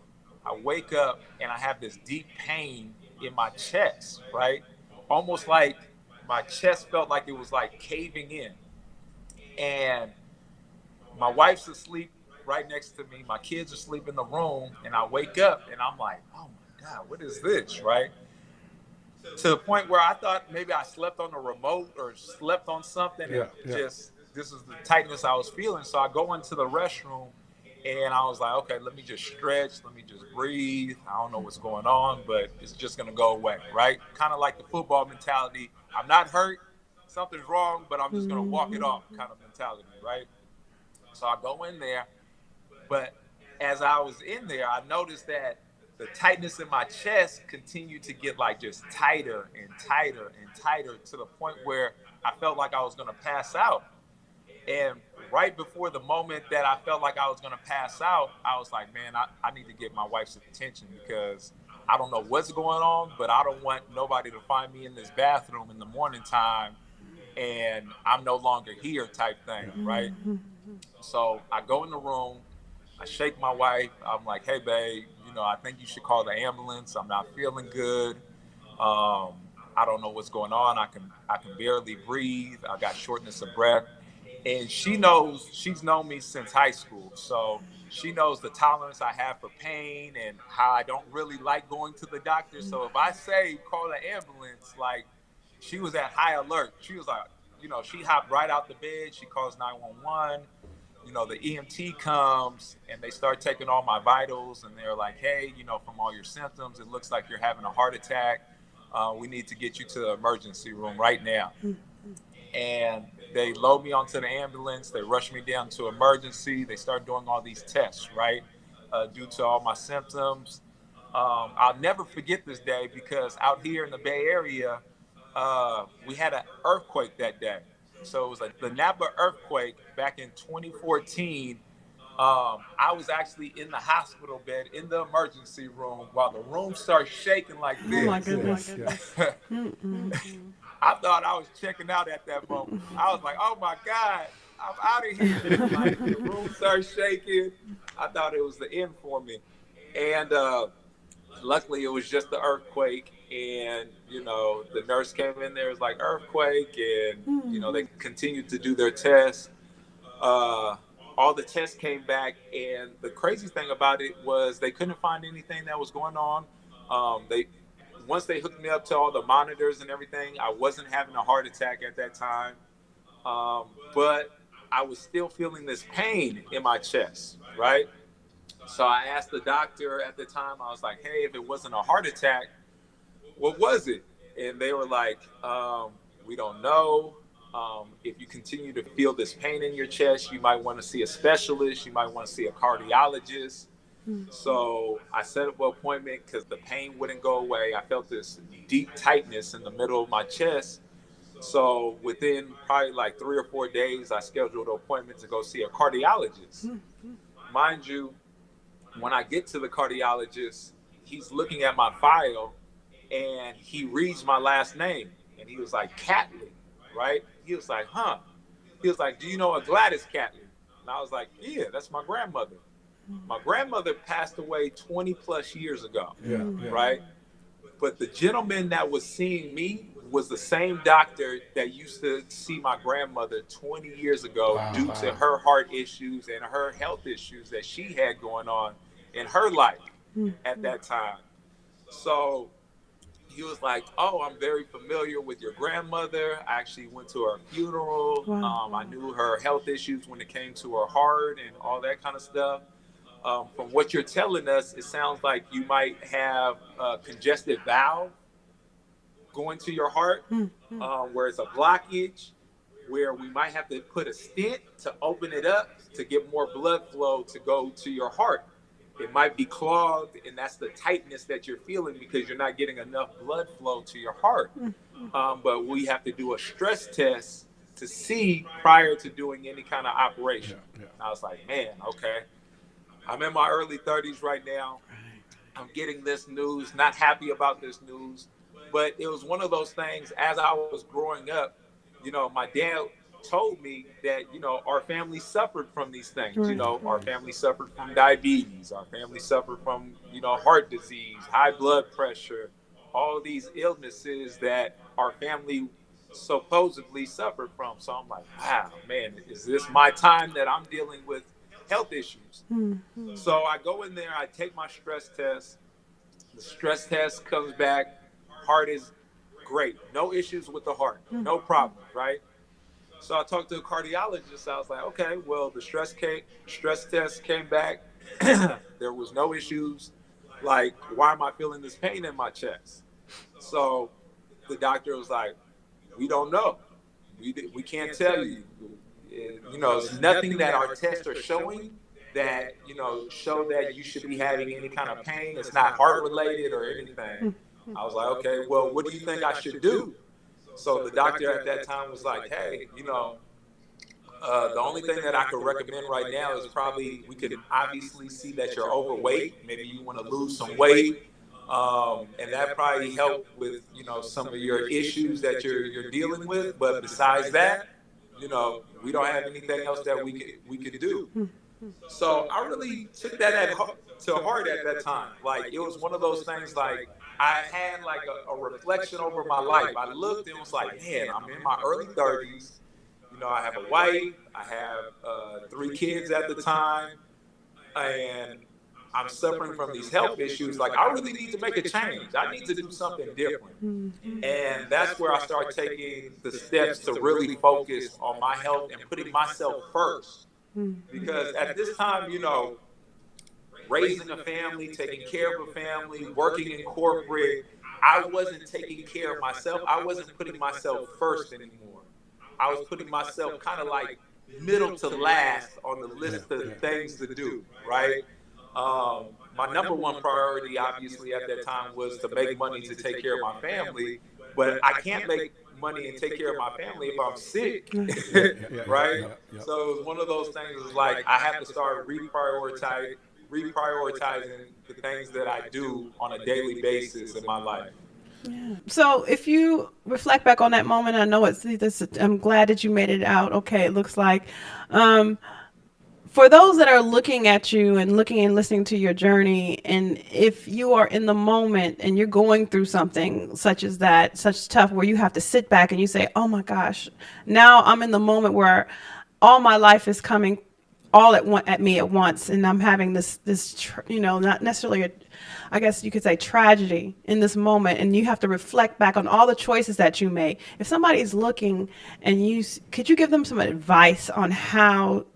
I wake up and I have this deep pain in my chest, right? Almost like my chest felt like it was like caving in. And my wife's asleep right next to me. My kids are asleep in the room. And I wake up and I'm like, oh my God, what is this, right? To the point where I thought maybe I slept on the remote or slept on something. This is the tightness I was feeling. So I go into the restroom and I was like, okay, let me just stretch. Let me just breathe. I don't know what's going on, but it's just going to go away, right? Kind of like the football mentality. I'm not hurt. Something's wrong, but I'm just going to walk it off kind of mentality, right? So I go in there. But as I was in there, I noticed that the tightness in my chest continued to get like just tighter and tighter and tighter to the point where I felt like I was going to pass out. And right before the moment that I felt like I was going to pass out, I was like, man, I need to get my wife's attention because I don't know what's going on, but I don't want nobody to find me in this bathroom in the morning time and I'm no longer here type thing, right? So I go in the room, I shake my wife. I'm like, hey, babe, I think you should call the ambulance. I'm not feeling good. I don't know what's going on. I can barely breathe. I got shortness of breath. And she's known me since high school. So she knows the tolerance I have for pain and how I don't really like going to the doctor. So if I say call the ambulance, like she was at high alert. She was like, she hopped right out the bed. She calls 911. The EMT comes and they start taking all my vitals and they're like, hey, from all your symptoms, it looks like you're having a heart attack. We need to get you to the emergency room right now. And they load me onto the ambulance. They rush me down to emergency. They start doing all these tests, right? Due to all my symptoms. I'll never forget this day because out here in the Bay Area, we had an earthquake that day. So it was like the Napa earthquake back in 2014. I was actually in the hospital bed in the emergency room while the room started shaking like this. Oh my goodness. I thought I was checking out at that moment. I was like, oh my God, I'm out of here. Like the room started shaking. I thought it was the end for me. And luckily it was just the earthquake. And, the nurse came in there, it was like earthquake. And, they continued to do their tests. All the tests came back. And the crazy thing about it was they couldn't find anything that was going on. Once they hooked me up to all the monitors and everything, I wasn't having a heart attack at that time. But I was still feeling this pain in my chest, right? So I asked the doctor at the time, I was like, hey, if it wasn't a heart attack, what was it? And they were like, we don't know. If you continue to feel this pain in your chest, you might want to see a specialist. You might want to see a cardiologist. So I set up an appointment because the pain wouldn't go away. I felt this deep tightness in the middle of my chest. So within probably like 3 or 4 days, I scheduled an appointment to go see a cardiologist. Mind you, when I get to the cardiologist, he's looking at my file and he reads my last name. And he was like, Catley, right? He was like, huh? He was like, do you know a Gladys Catley? And I was like, yeah, that's my grandmother. My grandmother passed away 20 plus years ago, right? But the gentleman that was seeing me was the same doctor that used to see my grandmother 20 years ago due to her heart issues and her health issues that she had going on in her life at that time. So he was like, oh, I'm very familiar with your grandmother. I actually went to her funeral. I knew her health issues when it came to her heart and all that kind of stuff. From what you're telling us, it sounds like you might have a congestive valve going to your heart, where it's a blockage, where we might have to put a stent to open it up to get more blood flow to go to your heart. It might be clogged, and that's the tightness that you're feeling because you're not getting enough blood flow to your heart. But we have to do a stress test to see prior to doing any kind of operation. I was like, man, okay. I'm in my early 30s right now. I'm getting this news, not happy about this news. But it was one of those things, as I was growing up, you know, my dad told me that, you know, our family suffered from these things. You know, our family suffered from diabetes. Our family suffered from, you know, heart disease, high blood pressure, all these illnesses that our family supposedly suffered from. So I'm like, wow, man, is this my time that I'm dealing with health issues? So I go in there, I take my stress test. The stress test comes back. Heart is great. No issues with the heart. No problem, right? So I talked to a cardiologist. I was like, okay, well, the stress test came back. There was no issues. Like, why am I feeling this pain in my chest? So the doctor was like, we don't know. We can't tell you. You know, it's nothing that our tests are showing that, you know, show that you should be having any kind of pain. It's not heart related or anything. I was like, okay, well, what do you think I should do? So the doctor at that time was like, hey, you know, the only thing that I could recommend right now is probably, we could obviously see that you're overweight. Maybe you want to lose some weight. And that probably help with, you know, some of your issues that you're dealing with. But besides that, you know, we don't have anything else that we could do. So I really took that to heart at that time. Like, it was one of those things, like, I had like a reflection over my life. I looked and was like, man, I'm in my early 30s. You know, I have a wife. I have 3 kids at the time. And I'm suffering from these health issues. Like, I really need to make a change. I need to do something different. And that's where I started taking the steps to really focus on my health and putting myself first. Because at this time, you know, raising a family, taking care of a family, working in corporate, I wasn't taking care of myself. I wasn't putting myself first anymore. I was putting myself kind of like middle to last on the list of things to do, right? My number one priority, obviously, at that time was to make money to take care of my family. But I can't make money and take care of my family if I'm sick, right? So it was one of those things. It was like, I have to start reprioritizing the things that I do on a daily basis in my life. Yeah. So if you reflect back on that moment, I know I'm glad that you made it out. Okay, it looks like. For those that are looking at you and looking and listening to your journey, and if you are in the moment and you're going through something such as that, such tough, where you have to sit back and you say, oh my gosh, now I'm in the moment where all my life is coming all at me at once, and I'm having this you know, not necessarily I guess you could say tragedy in this moment, and you have to reflect back on all the choices that you made. If somebody's looking and could you give them some advice on how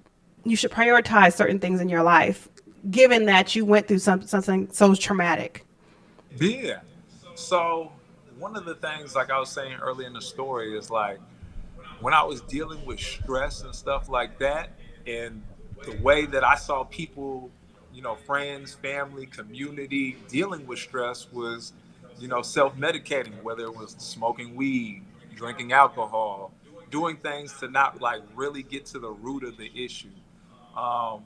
you should prioritize certain things in your life, given that you went through something so traumatic? Yeah. So one of the things, like I was saying earlier in the story, is like, when I was dealing with stress and stuff like that, and the way that I saw people, friends, family, community dealing with stress was, self-medicating, whether it was smoking weed, drinking alcohol, doing things to not like really get to the root of the issue. Um,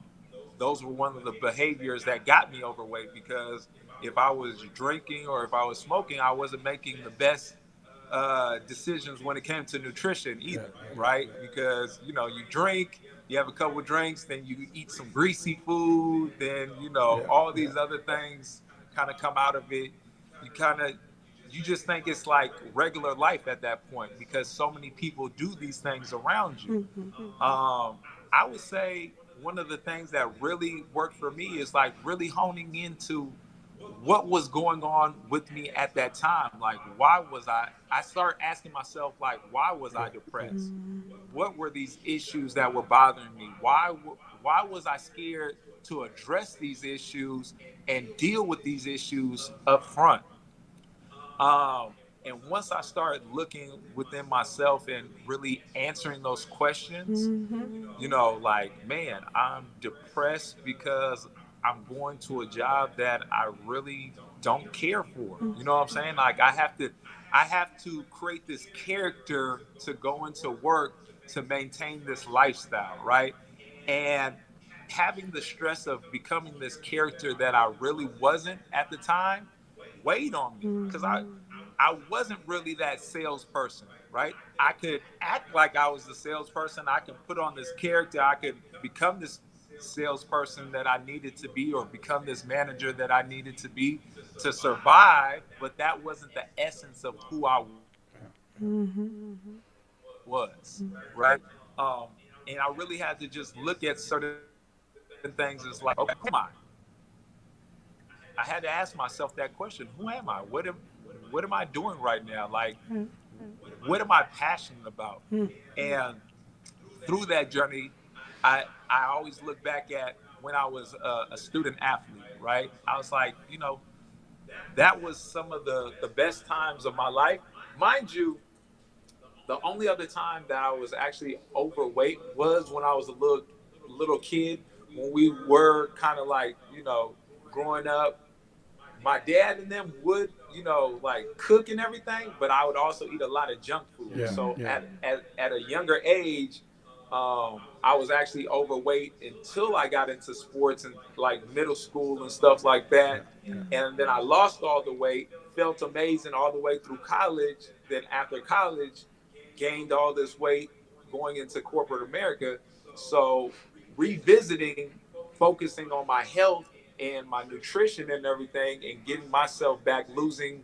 those were one of the behaviors that got me overweight, because if I was drinking or if I was smoking, I wasn't making the best decisions when it came to nutrition either, right? Because you drink, you have a couple of drinks, then you eat some greasy food, then all these other things kind of come out of it. You just think it's like regular life at that point, because so many people do these things around you. I would say one of the things that really worked for me is like really honing into what was going on with me at that time. Like, why was I started asking myself, like, why was I depressed? What were these issues that were bothering me? Why was I scared to address these issues and deal with these issues up front? And once I started looking within myself and really answering those questions, like, man, I'm depressed because I'm going to a job that I really don't care for. You know what I'm saying? Like, I have to create this character to go into work to maintain this lifestyle, right? And having the stress of becoming this character that I really wasn't at the time weighed on me, because I wasn't really that salesperson, right? I could act like I was the salesperson. I could put on this character. I could become this salesperson that I needed to be, or become this manager that I needed to be to survive. But that wasn't the essence of who I was, right? And I really had to just look at certain things as like, okay, who am I? I had to ask myself that question: who am I? What am I doing right now? Like, what am I passionate about? And through that journey, I always look back at when I was a student athlete, right? I was like, that was some of the best times of my life. Mind you, the only other time that I was actually overweight was when I was a little kid, when we were kind of like, growing up. My dad and them would, like cook and everything, but I would also eat a lot of junk food. At a younger age, I was actually overweight until I got into sports and like middle school and stuff like that. And then I lost all the weight, felt amazing all the way through college. Then after college, gained all this weight going into corporate America. So revisiting, focusing on my health and my nutrition and everything, and getting myself back, losing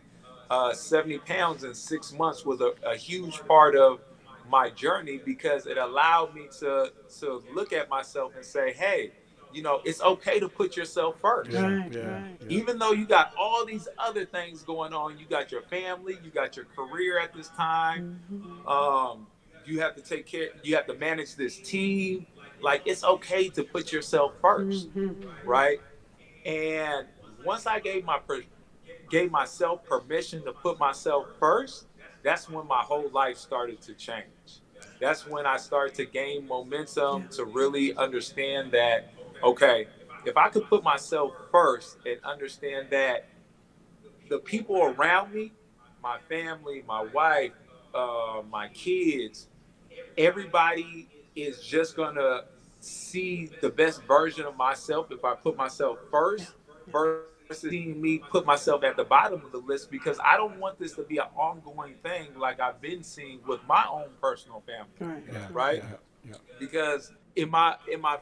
70 pounds in 6 months was a huge part of my journey, because it allowed me to look at myself and say, hey, it's okay to put yourself first. Even though you got all these other things going on, you got your family, you got your career at this time, you have to take care, you have to manage this team. Like, it's okay to put yourself first, right? And once I gave myself permission to put myself first, that's when my whole life started to change. That's when I started to gain momentum to really understand that, okay, if I could put myself first and understand that the people around me, my family, my wife, my kids, everybody is just gonna see the best version of myself if I put myself first, versus seeing me put myself at the bottom of the list, because I don't want this to be an ongoing thing like I've been seeing with my own personal family, right? Because in my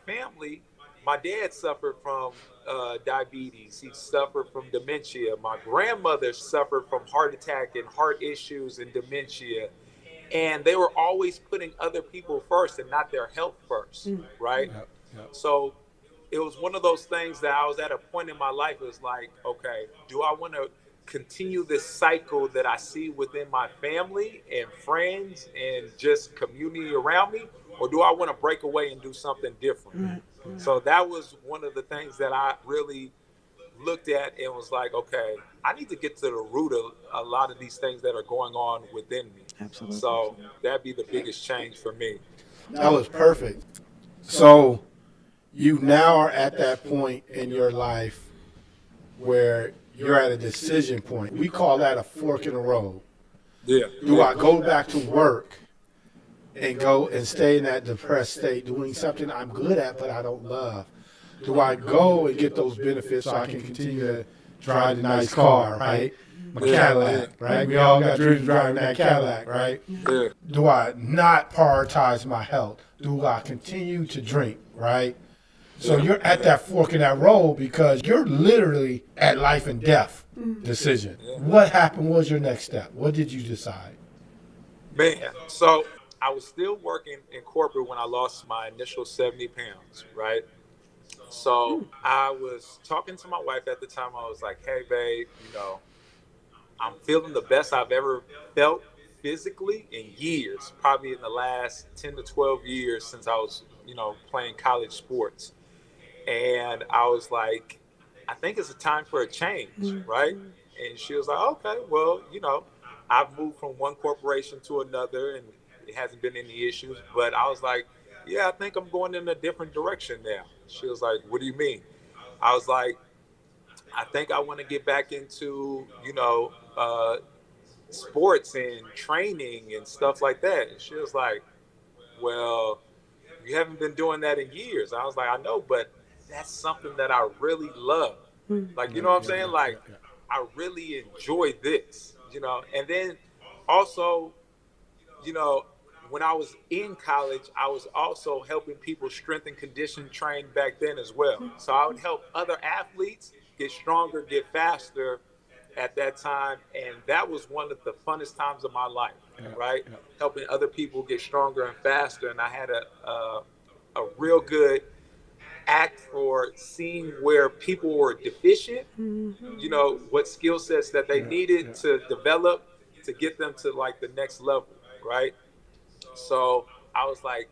family, my dad suffered from diabetes. He suffered from dementia. My grandmother suffered from heart attack and heart issues and dementia. And they were always putting other people first and not their health first, right? So it was one of those things that I was at a point in my life. It was like, okay, do I want to continue this cycle that I see within my family and friends and just community around me? Or do I want to break away and do something different? So that was one of the things that I really looked at and was like, okay, I need to get to the root of a lot of these things that are going on within me. Absolutely. So that'd be the biggest change for me. That was perfect. So you now are at that point in your life where you're at a decision point. We call that a fork in the road. Yeah. Do I go back to work and go and stay in that depressed state doing something I'm good at but I don't love? Do I go and get those benefits so I can continue to drive the nice car, right? My Cadillac, right? We all got dreams of driving that Cadillac, right? Yeah. Do I not prioritize my health? Do I continue to drink, right? So you're at that fork in that road because you're literally at life and death decision. What happened? What was your next step? What did you decide? Man, so I was still working in corporate when I lost my initial 70 pounds, right? So I was talking to my wife at the time. I was like, hey, babe, I'm feeling the best I've ever felt physically in years, probably in the last 10 to 12 years since I was, playing college sports. And I was like, I think it's a time for a change, right? And she was like, okay, well, I've moved from one corporation to another and it hasn't been any issues. But I was like, yeah, I think I'm going in a different direction now. She was like, what do you mean? I was like, I think I want to get back into, sports and training and stuff like that. And she was like, well, you haven't been doing that in years. I was like, I know, but that's something that I really love. Like, you know what I'm saying? Like, I really enjoy this, and then also, when I was in college, I was also helping people strengthen, condition, train back then as well. So I would help other athletes get stronger, get faster at that time. And that was one of the funnest times of my life, right? Helping other people get stronger and faster. And I had a real good act for seeing where people were deficient, what skill sets that they needed to develop to get them to like the next level, right? So I was like,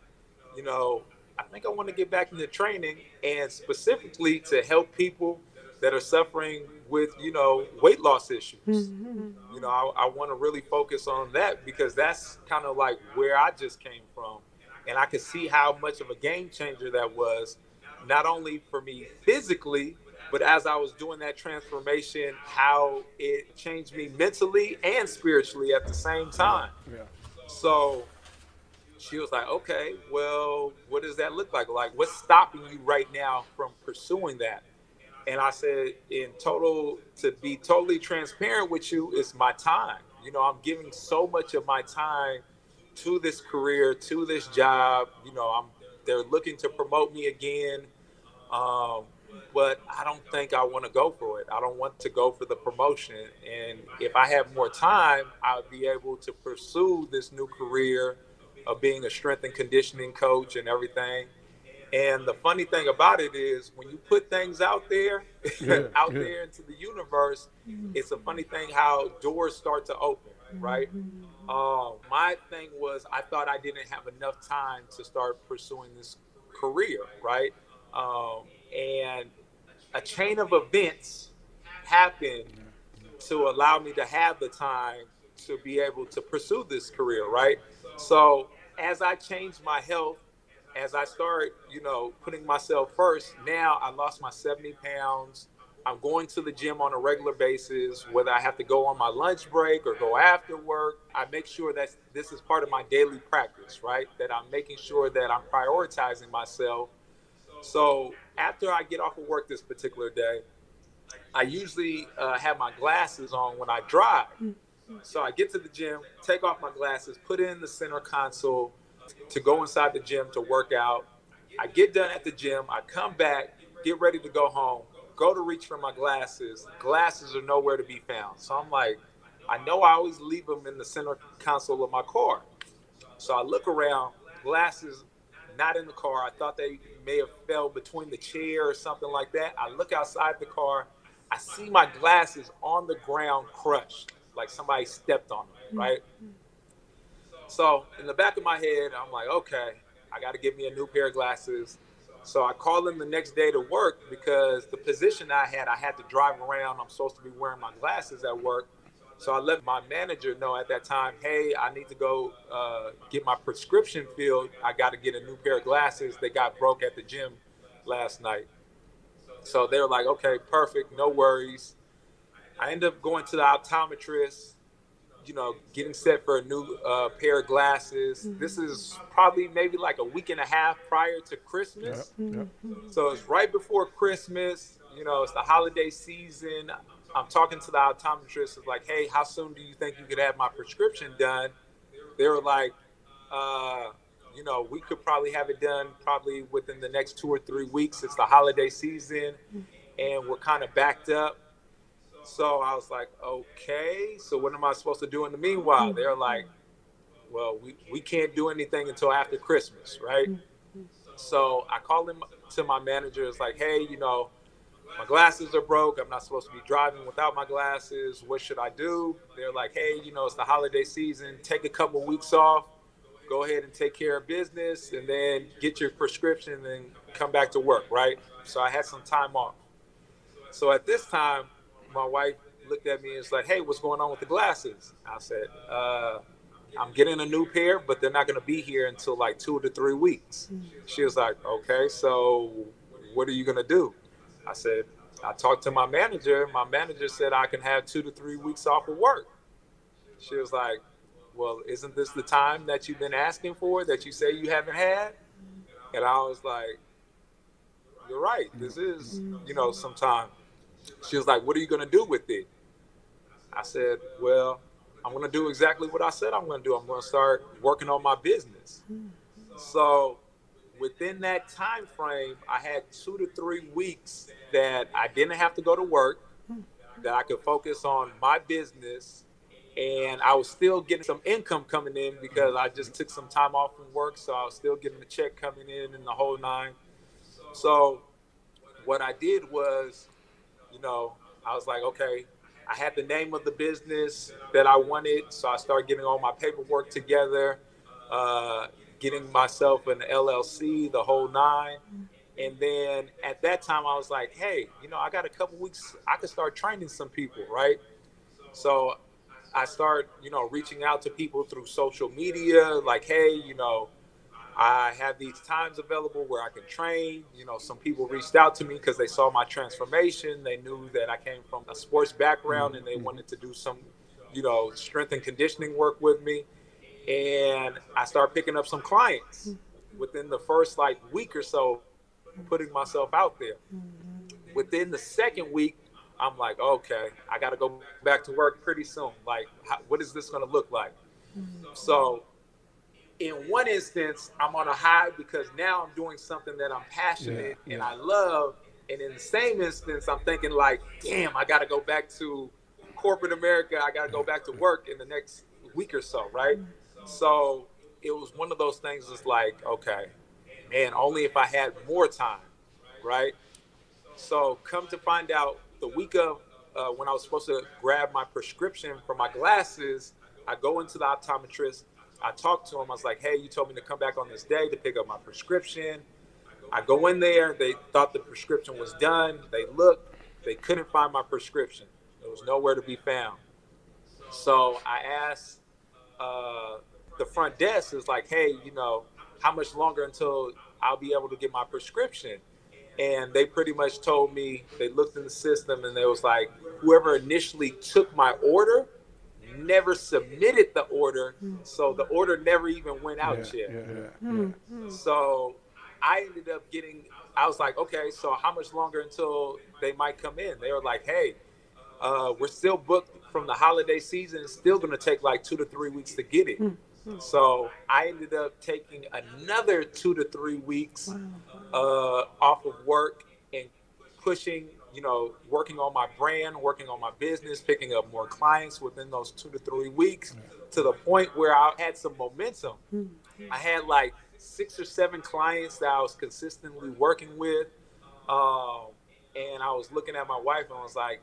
I think I want to get back into training and specifically to help people that are suffering with, weight loss issues. I want to really focus on that because that's kind of like where I just came from. And I could see how much of a game changer that was, not only for me physically, but as I was doing that transformation, how it changed me mentally and spiritually at the same time. So she was like, okay, well, what does that look like? Like, what's stopping you right now from pursuing that? And I said, to be totally transparent with you, it's my time. I'm giving so much of my time to this career, to this job. They're looking to promote me again. But I don't think I want to go for it. I don't want to go for the promotion. And if I have more time, I'll be able to pursue this new career of being a strength and conditioning coach and everything. And the funny thing about it is when you put things out there, there into the universe, it's a funny thing how doors start to open, right? My thing was I thought I didn't have enough time to start pursuing this career, right? And a chain of events happened to allow me to have the time to be able to pursue this career, right? So as I changed my health, as I start, putting myself first, now I lost my 70 pounds. I'm going to the gym on a regular basis, whether I have to go on my lunch break or go after work. I make sure that this is part of my daily practice, right? That I'm making sure that I'm prioritizing myself. So after I get off of work this particular day, I usually have my glasses on when I drive. So I get to the gym, take off my glasses, put it in the center console to go inside the gym to work out. I get done at the gym. I come back, get ready to go home, go to reach for my glasses. Glasses are nowhere to be found. So I'm like, I know I always leave them in the center console of my car. So I look around, glasses not in the car. I thought they may have fell between the chair or something like that. I look outside the car. I see my glasses on the ground crushed, like somebody stepped on them, right? So in the back of my head, I'm like, okay, I got to get me a new pair of glasses. So I call them the next day to work because the position I had to drive around. I'm supposed to be wearing my glasses at work. So I let my manager know at that time, hey, I need to go get my prescription filled. I got to get a new pair of glasses. They got broke at the gym last night. So they were like, okay, perfect, no worries. I ended up going to the optometrist, getting set for a new pair of glasses. This is probably maybe like a week and a half prior to Christmas. Yep. So it's right before Christmas. It's the holiday season. I'm talking to the optometrist. It's like, hey, how soon do you think you could have my prescription done? They were like, we could probably have it done probably within the next 2 or 3 weeks. It's the holiday season, and we're kind of backed up. So I was like, okay, so what am I supposed to do in the meanwhile? They're like, well, we can't do anything until after Christmas, right? So I called him to my manager. It's like, hey, my glasses are broke. I'm not supposed to be driving without my glasses. What should I do? They're like, hey, it's the holiday season. Take a couple weeks off. Go ahead and take care of business and then get your prescription and then come back to work, right? So I had some time off. So at this time, my wife looked at me and was like, hey, what's going on with the glasses? I said, I'm getting a new pair, but they're not going to be here until like 2 to 3 weeks. She was like, okay, so what are you going to do? I said, I talked to my manager. My manager said I can have 2 to 3 weeks off of work. She was like, well, isn't this the time that you've been asking for that you say you haven't had? And I was like, you're right. This is, some time. She was like, what are you going to do with it? I said, well, I'm going to do exactly what I said I'm going to do. I'm going to start working on my business. So within that time frame, I had 2 to 3 weeks that I didn't have to go to work, that I could focus on my business. And I was still getting some income coming in because I just took some time off from work. So I was still getting the check coming in and the whole nine. So what I did was, I was like, okay, I had the name of the business that I wanted. So I started getting all my paperwork together, getting myself an LLC, the whole nine. And then at that time, I was like, hey, I got a couple weeks. I could start training some people, right? So I start, reaching out to people through social media, like, hey, I have these times available where I can train. Some people reached out to me because they saw my transformation. They knew that I came from a sports background and they wanted to do some, strength and conditioning work with me. And I started picking up some clients within the first week or so, putting myself out there. Within the second week, I'm like, okay, I got to go back to work pretty soon. Like, what is this going to look like? So in one instance, I'm on a high because now I'm doing something that I'm passionate and I love. And in the same instance, I'm thinking like, damn, I got to go back to corporate America. I got to go back to work in the next week or so, right? So it was one of those things that's like, okay, man, only if I had more time, right? So come to find out, the week of when I was supposed to grab my prescription for my glasses, I go into the optometrist. I talked to him. I was like, hey, you told me to come back on this day to pick up my prescription. I go in there. They thought the prescription was done. They looked. They couldn't find my prescription. It was nowhere to be found. So I asked the front desk, is like, hey, how much longer until I'll be able to get my prescription? And they pretty much told me, they looked in the system and they was like, whoever initially took my order never submitted the order. So the order never even went out yet. So I ended up I was like, okay, so how much longer until they might come in? They were like, hey, we're still booked from the holiday season. It's still going to take like 2 to 3 weeks to get it. So I ended up taking another 2 to 3 weeks off of work and pushing, working on my brand, working on my business, picking up more clients within those 2 to 3 weeks to the point where I had some momentum. I had like 6 or 7 clients that I was consistently working with. And I was looking at my wife and I was like,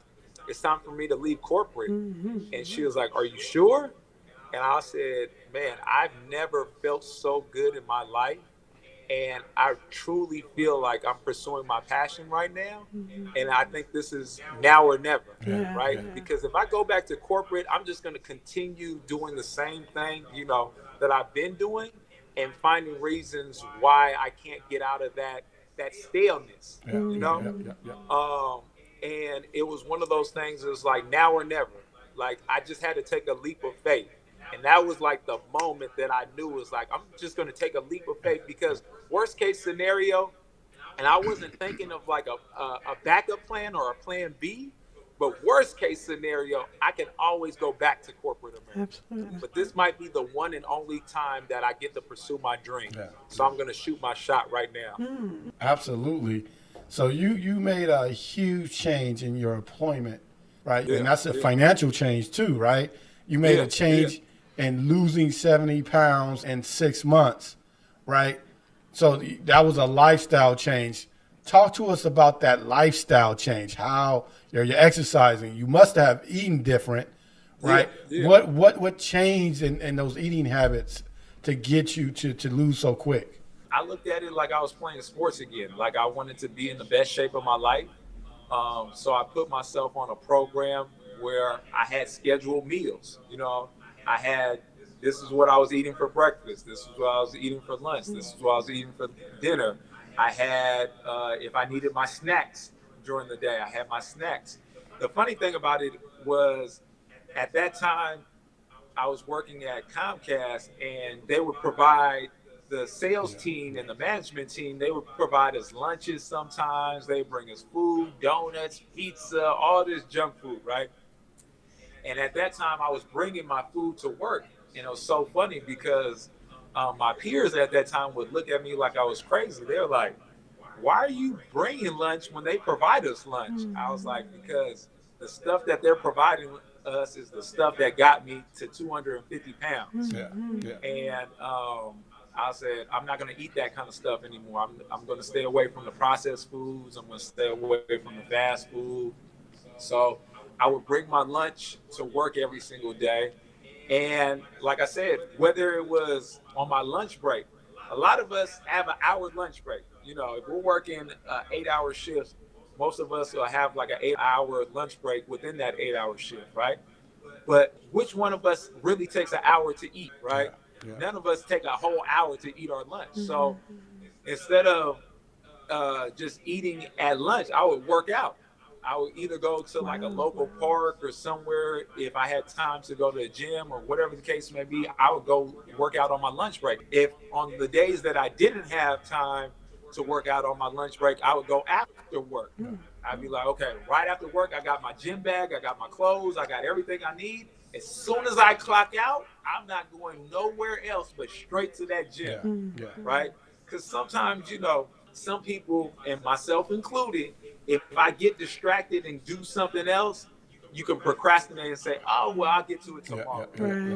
it's time for me to leave corporate. And she was like, are you sure? And I said, man, I've never felt so good in my life And I truly feel like I'm pursuing my passion right now. And I think this is now or never, right? Because if I go back to corporate, I'm just going to continue doing the same thing, that I've been doing, and finding reasons why I can't get out of that staleness, and it was one of those things. It was like now or never. Like I just had to take a leap of faith. And that was like the moment that I knew was like, I'm just going to take a leap of faith, because worst case scenario, and I wasn't thinking of like a backup plan or a plan B, but worst case scenario, I can always go back to corporate America. Absolutely. But this might be the one and only time that I get to pursue my dream. So I'm going to shoot my shot right now. Absolutely. So you made a huge change in your employment, right? And that's a financial change too, right? You made a change in losing 70 pounds in 6 months, right? So that was a lifestyle change. Talk to us about that lifestyle change. How you're exercising. You must have eaten different, right? What changed in those eating habits to get you to lose so quick? I looked at it like I was playing sports again. Like I wanted to be in the best shape of my life. So I put myself on a program where I had scheduled meals. This is what I was eating for breakfast. This is what I was eating for lunch. This is what I was eating for dinner. I had, if I needed my snacks during the day, I had my snacks. The funny thing about it was at that time, I was working at Comcast, and they would provide the sales team and the management team, they would provide us lunches sometimes. They bring us food, donuts, pizza, all this junk food, right? And at that time, I was bringing my food to work. And it was so funny because my peers at that time would look at me like I was crazy. They were like, why are you bringing lunch when they provide us lunch? I was like, because the stuff that they're providing us is the stuff that got me to 250 pounds. And I said, I'm not going to eat that kind of stuff anymore. I'm going to stay away from the processed foods. I'm going to stay away from the fast food. So I would bring my lunch to work every single day. And like I said, whether it was on my lunch break, a lot of us have an hour lunch break. If we're working 8-hour shifts, most of us will have like an 8-hour lunch break within that 8-hour shift, right? But which one of us really takes an hour to eat, right? None of us take a whole hour to eat our lunch. So instead of just eating at lunch, I would work out. I would either go to like a local park or somewhere. If I had time to go to a gym or whatever the case may be, I would go work out on my lunch break. If on the days that I didn't have time to work out on my lunch break, I would go after work. I'd be like, okay, right after work, I got my gym bag, I got my clothes, I got everything I need. As soon as I clock out, I'm not going nowhere else but straight to that gym, right? Because sometimes, some people, and myself included, if I get distracted and do something else, you can procrastinate and say, oh, well, I'll get to it tomorrow.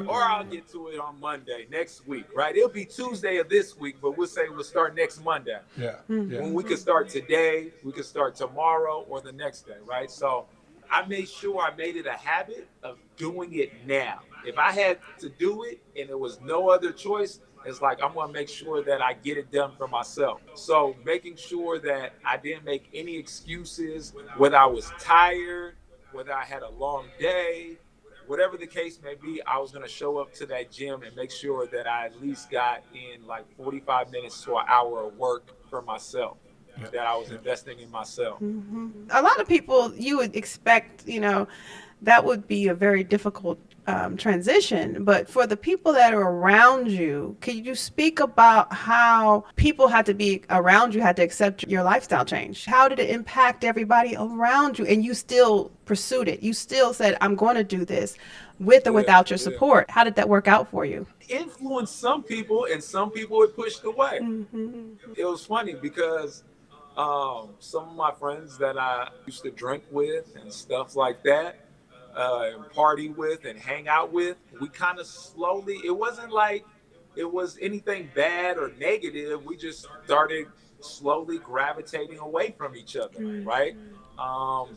Or I'll get to it on Monday next week, right? It'll be Tuesday of this week, but we'll say we'll start next Monday. When we could start today, we could start tomorrow or the next day, right? So I made sure I made it a habit of doing it now. If I had to do it and there was no other choice, it's like I'm going to make sure that I get it done for myself. So making sure that I didn't make any excuses, whether I was tired, whether I had a long day, whatever the case may be, I was going to show up to that gym and make sure that I at least got in like 45 minutes to an hour of work for myself. That I was investing in myself. A lot of people, you would expect, that would be a very difficult transition. But for the people that are around you, can you speak about how people had to be around you, had to accept your lifestyle change? How did it impact everybody around you? And you still pursued it. You still said, I'm going to do this with or without your support. How did that work out for you? Influenced some people, and some people it pushed away. It was funny because some of my friends that I used to drink with and stuff like that, and party with and hang out with, we kind of slowly, it wasn't like it was anything bad or negative. We just started slowly gravitating away from each other, right?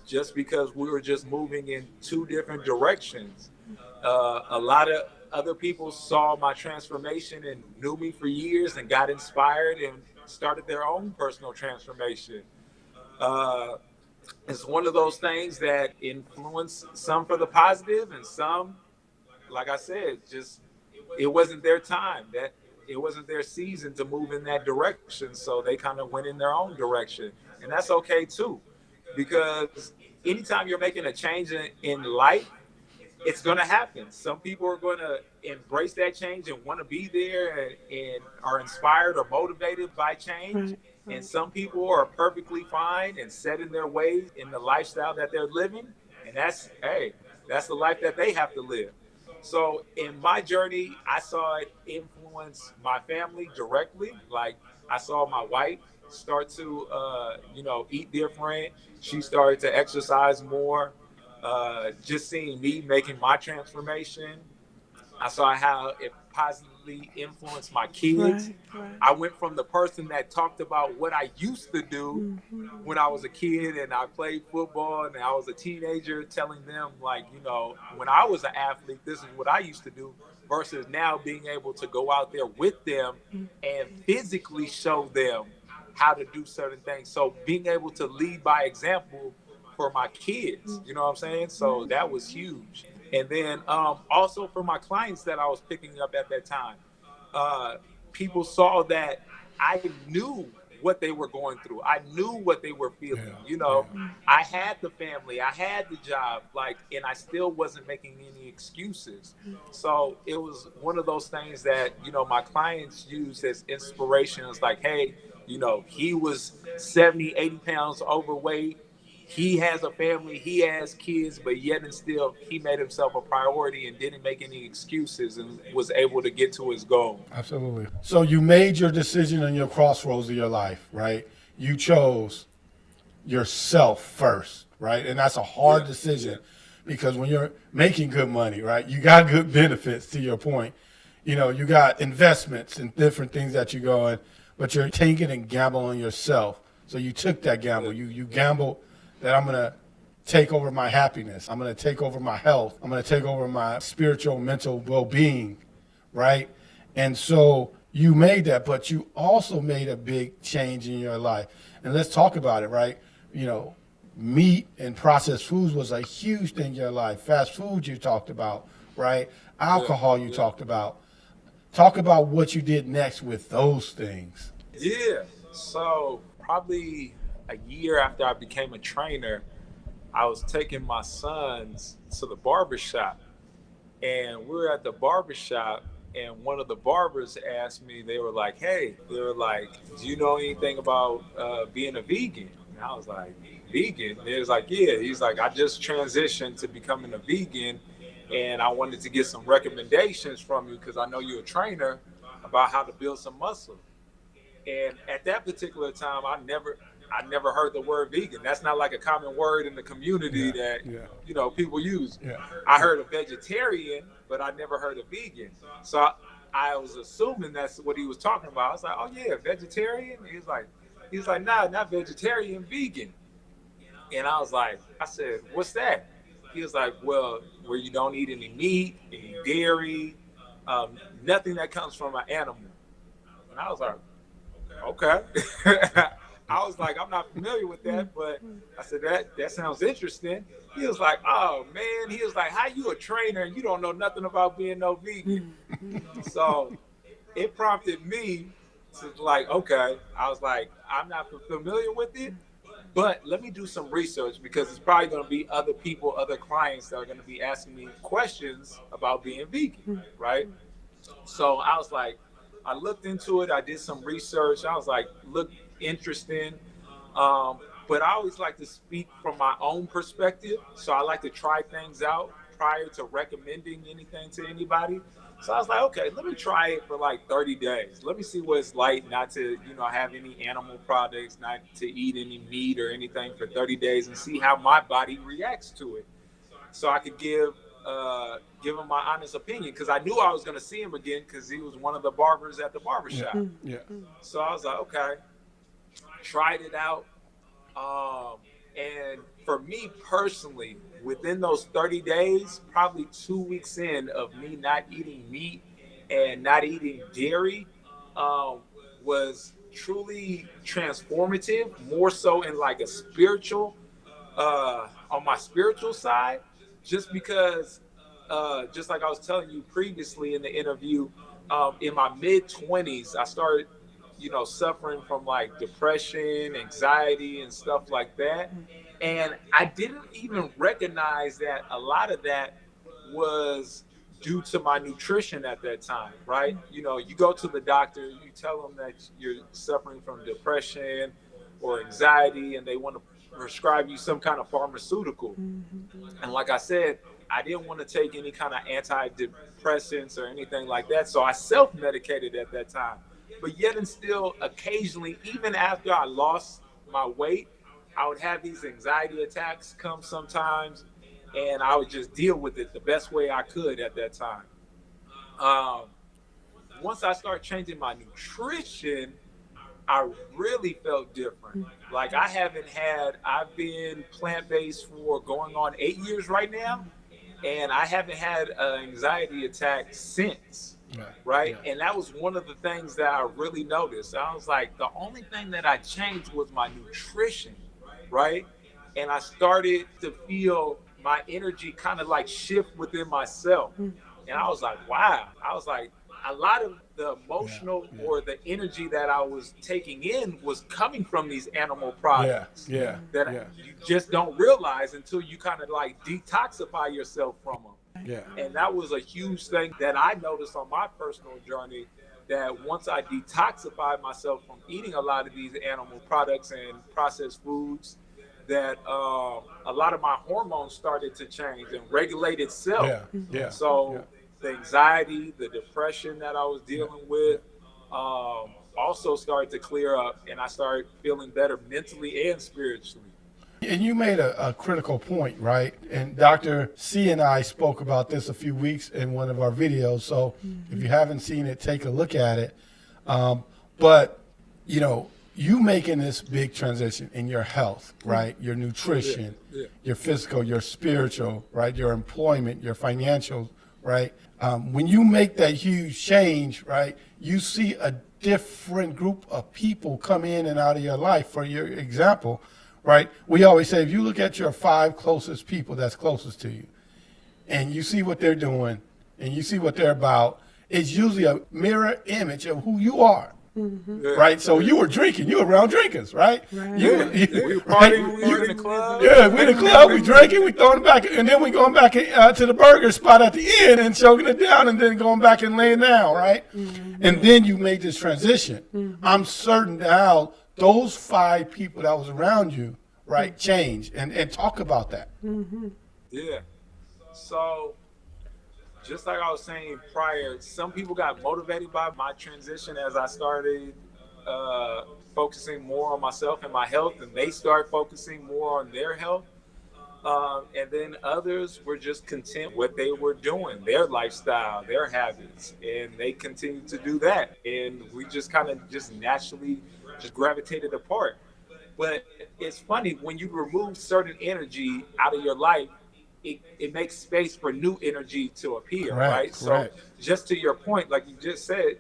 Just because we were just moving in two different directions. A lot of other people saw my transformation and knew me for years and got inspired and started their own personal transformation. Uh, it's one of those things that influence some for the positive and some, like I said, just it wasn't their time. That it wasn't their season to move in that direction, so they kind of went in their own direction, and that's okay too, because anytime you're making a change in life, it's going to happen. Some people are going to embrace that change and want to be there and are inspired or motivated by change. Right. And some people are perfectly fine and set in their ways in the lifestyle that they're living. And that's the life that they have to live. So in my journey, I saw it influence my family directly. Like I saw my wife start to, eat different. She started to exercise more. Just seeing me making my transformation, I saw how it positively influenced my kids. Right. I went from the person that talked about what I used to do when I was a kid and I played football and I was a teenager, telling them like, when I was an athlete, this is what I used to do, versus now being able to go out there with them and physically show them how to do certain things. So being able to lead by example for my kids, you know what I'm saying? So that was huge. And then also for my clients that I was picking up at that time, people saw that I knew what they were going through. I knew what they were feeling. I had the family, I had the job, and I still wasn't making any excuses. So it was one of those things that, my clients used as inspiration. It's like, hey, he was 70, 80 pounds overweight. He has a family, he has kids, but yet and still he made himself a priority and didn't make any excuses and was able to get to his goal. Absolutely. So you made your decision in your crossroads of your life, right? You chose yourself first, right? And that's a hard decision because when you're making good money, right, you got good benefits, to your point. You got investments and different things that you're going, but you're taking and gambling on yourself. So you took that gamble. You gambled that I'm going to take over my happiness. I'm going to take over my health. I'm going to take over my spiritual, mental well-being, right? And so you made that, but you also made a big change in your life. And let's talk about it, right? Meat and processed foods was a huge thing in your life. Fast food you talked about, right? Alcohol you talked about. Talk about what you did next with those things. Yeah. So probably a year after I became a trainer, I was taking my sons to the barbershop, and we were at the barbershop, and one of the barbers asked me, they were like, do you know anything about being a vegan? And I was like, vegan? And he was like, yeah. He's like, I just transitioned to becoming a vegan, and I wanted to get some recommendations from you because I know you're a trainer about how to build some muscle. And at that particular time, I never heard the word vegan. That's not like a common word in the community that people use. Yeah. I heard a vegetarian, but I never heard a vegan. So I was assuming that's what he was talking about. I was like, oh yeah, vegetarian? He was like, nah, not vegetarian, vegan. And I said, what's that? He was like, well, where you don't eat any meat, any dairy, nothing that comes from an animal. And I was like, okay. I was like, I'm not familiar with that, but I said, that sounds interesting. He was like, oh man, he was like, how you a trainer and you don't know nothing about being no vegan? So it prompted me to okay, I was like, I'm not familiar with it, but let me do some research because it's probably going to be other people, other clients that are going to be asking me questions about being vegan, right? So I was like, I looked into it. I did some research. I was like, look interesting. But I always like to speak from my own perspective. So I like to try things out prior to recommending anything to anybody. So I was like, okay, let me try it for 30 days. Let me see what it's like not to, have any animal products, not to eat any meat or anything for 30 days and see how my body reacts to it. So I could give him my honest opinion because I knew I was going to see him again because he was one of the barbers at the barbershop. Yeah. So I was like, okay, tried it out. And for me personally, within those 30 days, probably 2 weeks in of me not eating meat and not eating dairy, um, was truly transformative, more so in like a spiritual, on my spiritual side, just because, just like I was telling you previously in the interview, in my mid 20s, I started, suffering from like depression, anxiety, and stuff like that. And I didn't even recognize that a lot of that was due to my nutrition at that time, right? You go to the doctor, you tell them that you're suffering from depression or anxiety, and they want to prescribe you some kind of pharmaceutical. And like I said, I didn't want to take any kind of antidepressants or anything like that. So I self-medicated at that time. But yet and still, occasionally, even after I lost my weight, I would have these anxiety attacks come sometimes, and I would just deal with it the best way I could at that time. Once I started changing my nutrition, I really felt different. Like I've been plant-based for going on 8 years right now, and I haven't had an anxiety attack since. Right. Yeah. And that was one of the things that I really noticed. I was like, the only thing that I changed was my nutrition. Right. And I started to feel my energy kind of like shift within myself. And I was like, wow. I was like, a lot of the emotional or the energy that I was taking in was coming from these animal products that you just don't realize until you kind of like detoxify yourself from them. Yeah. And that was a huge thing that I noticed on my personal journey, that once I detoxified myself from eating a lot of these animal products and processed foods, that a lot of my hormones started to change and regulate itself. So the anxiety, the depression that I was dealing with also started to clear up, and I started feeling better mentally and spiritually. And you made a critical point, right? And Dr. C and I spoke about this a few weeks in one of our videos. So if you haven't seen it, take a look at it. But, you making this big transition in your health, right? Your nutrition, your physical, your spiritual, right? Your employment, your financial, right? When you make that huge change, right, you see a different group of people come in and out of your life. For your example, right? We always say, if you look at your 5 closest people that's closest to you, and you see what they're doing, and you see what they're about, it's usually a mirror image of who you are, right? So you were drinking, you were around drinkers, right? We were partying, we were in the club. Yeah, we in the club, we drinking, we throwing it back, and then we going back to the burger spot at the end and choking it down, and then going back and laying down, right? And then you made this transition. I'm certain now, those 5 people that was around you, right, change, and talk about that. Yeah. So, just like I was saying prior, some people got motivated by my transition as I started focusing more on myself and my health, and they start focusing more on their health. And then others were just content with what they were doing, their lifestyle, their habits, and they continued to do that. And we just kind of just naturally just gravitated apart. But it's funny, when you remove certain energy out of your life, it makes space for new energy to appear, right? So just to your point, like you just said,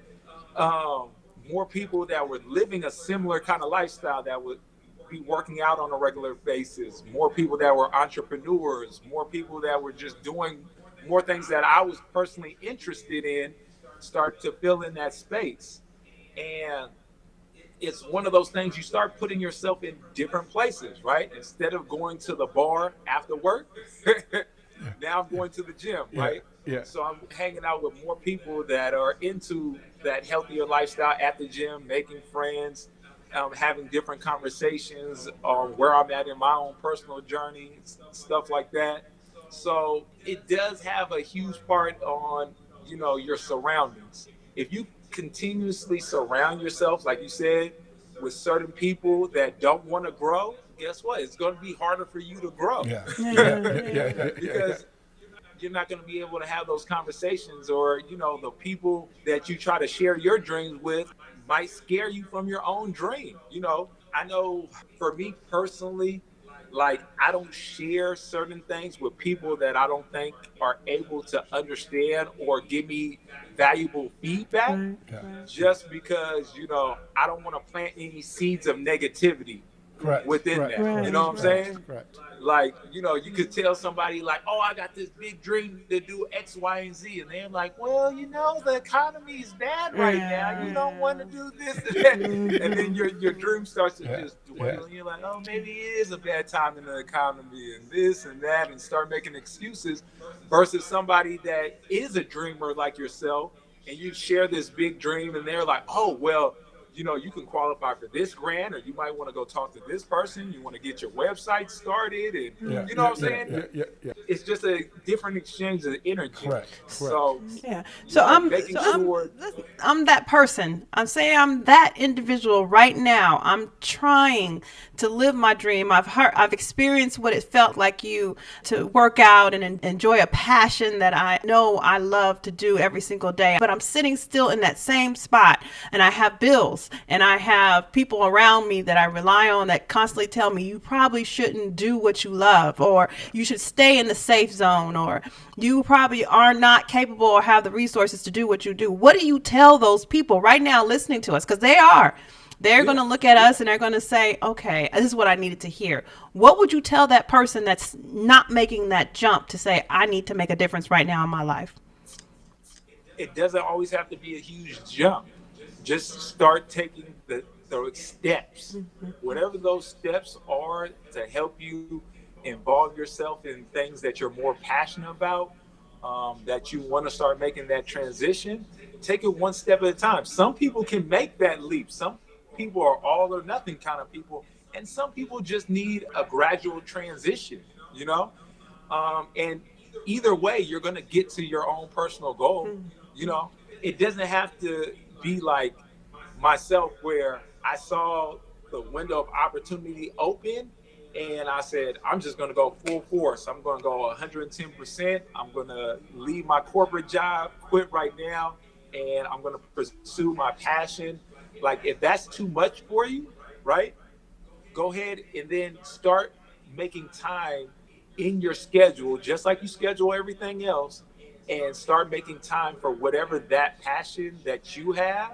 more people that were living a similar kind of lifestyle that would be working out on a regular basis, more people that were entrepreneurs, more people that were just doing more things that I was personally interested in, start to fill in that space. And it's one of those things, you start putting yourself in different places, right? Instead of going to the bar after work, now I'm going to the gym, right? So I'm hanging out with more people that are into that healthier lifestyle at the gym, making friends, having different conversations on where I'm at in my own personal journey, stuff like that. So it does have a huge part on, your surroundings. If you continuously surround yourself, like you said, with certain people that don't want to grow, guess what? It's going to be harder for you to grow. Because you're not going to be able to have those conversations, or, the people that you try to share your dreams with might scare you from your own dream. I know for me personally, like I don't share certain things with people that I don't think are able to understand or give me valuable feedback, Right. Yeah. Right. just because, I don't want to plant any seeds of negativity Correct. within Correct. that. Right. You know what I'm saying? Correct. Like, you could tell somebody like, oh, I got this big dream to do X, Y, and Z. And they're like, well, the economy is bad right now. You don't want to do this and that. And then your dream starts to Yeah. just dwindle. And you're like, oh, maybe it is a bad time in the economy and this and that, and start making excuses versus somebody that is a dreamer like yourself. And you share this big dream and they're like, oh, well, you can qualify for this grant, or you might want to go talk to this person. You want to get your website started, and Yeah. you know what I'm saying? Yeah. It's just a different exchange of energy. Correct. So, Yeah. So making I'm sure. I'm that person. I'm saying I'm that individual right now. I'm trying to live my dream. I've experienced what it felt like to work out and enjoy a passion that I know I love to do every single day. But I'm sitting still in that same spot, and I have bills, and I have people around me that I rely on that constantly tell me you probably shouldn't do what you love, or you should stay in the safe zone, or you probably are not capable or have the resources to do what you do. What do you tell those people right now listening to us? Because they're going to look at us and they're going to say, okay, this is what I needed to hear. What would you tell that person that's not making that jump to say, I need to make a difference right now in my life? It doesn't always have to be a huge jump. Just start taking the steps, whatever those steps are, to help you involve yourself in things that you're more passionate about, that you want to start making that transition. Take it one step at a time. Some people can make that leap. Some people are all or nothing kind of people, and some people just need a gradual transition, and either way, you're going to get to your own personal goal. It doesn't have to be like myself, where I saw the window of opportunity open and I said, I'm just going to go full force. I'm going to go 110%. I'm going to leave my corporate job, quit right now, and I'm going to pursue my passion. Like, if that's too much for you, right, go ahead and then start making time in your schedule, just like you schedule everything else, and start making time for whatever that passion that you have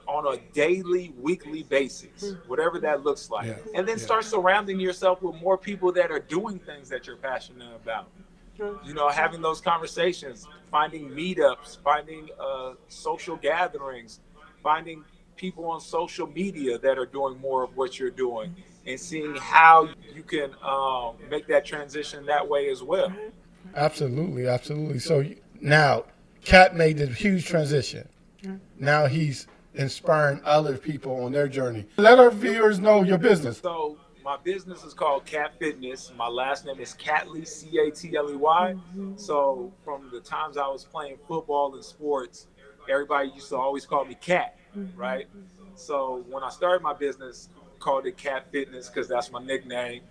on a daily, weekly basis, whatever that looks like. Yeah. And then start surrounding yourself with more people that are doing things that you're passionate about. Having those conversations, finding meetups, finding social gatherings, finding people on social media that are doing more of what you're doing, and seeing how you can make that transition that way as well. Absolutely, absolutely. So now, Cat made the huge transition. Now he's inspiring other people on their journey. Let our viewers know your business. So my business is called Cat Fitness. My last name is Catley, Catley. So from the times I was playing football and sports, everybody used to always call me Cat, right? So when I started my business, I called it Cat Fitness because that's my nickname.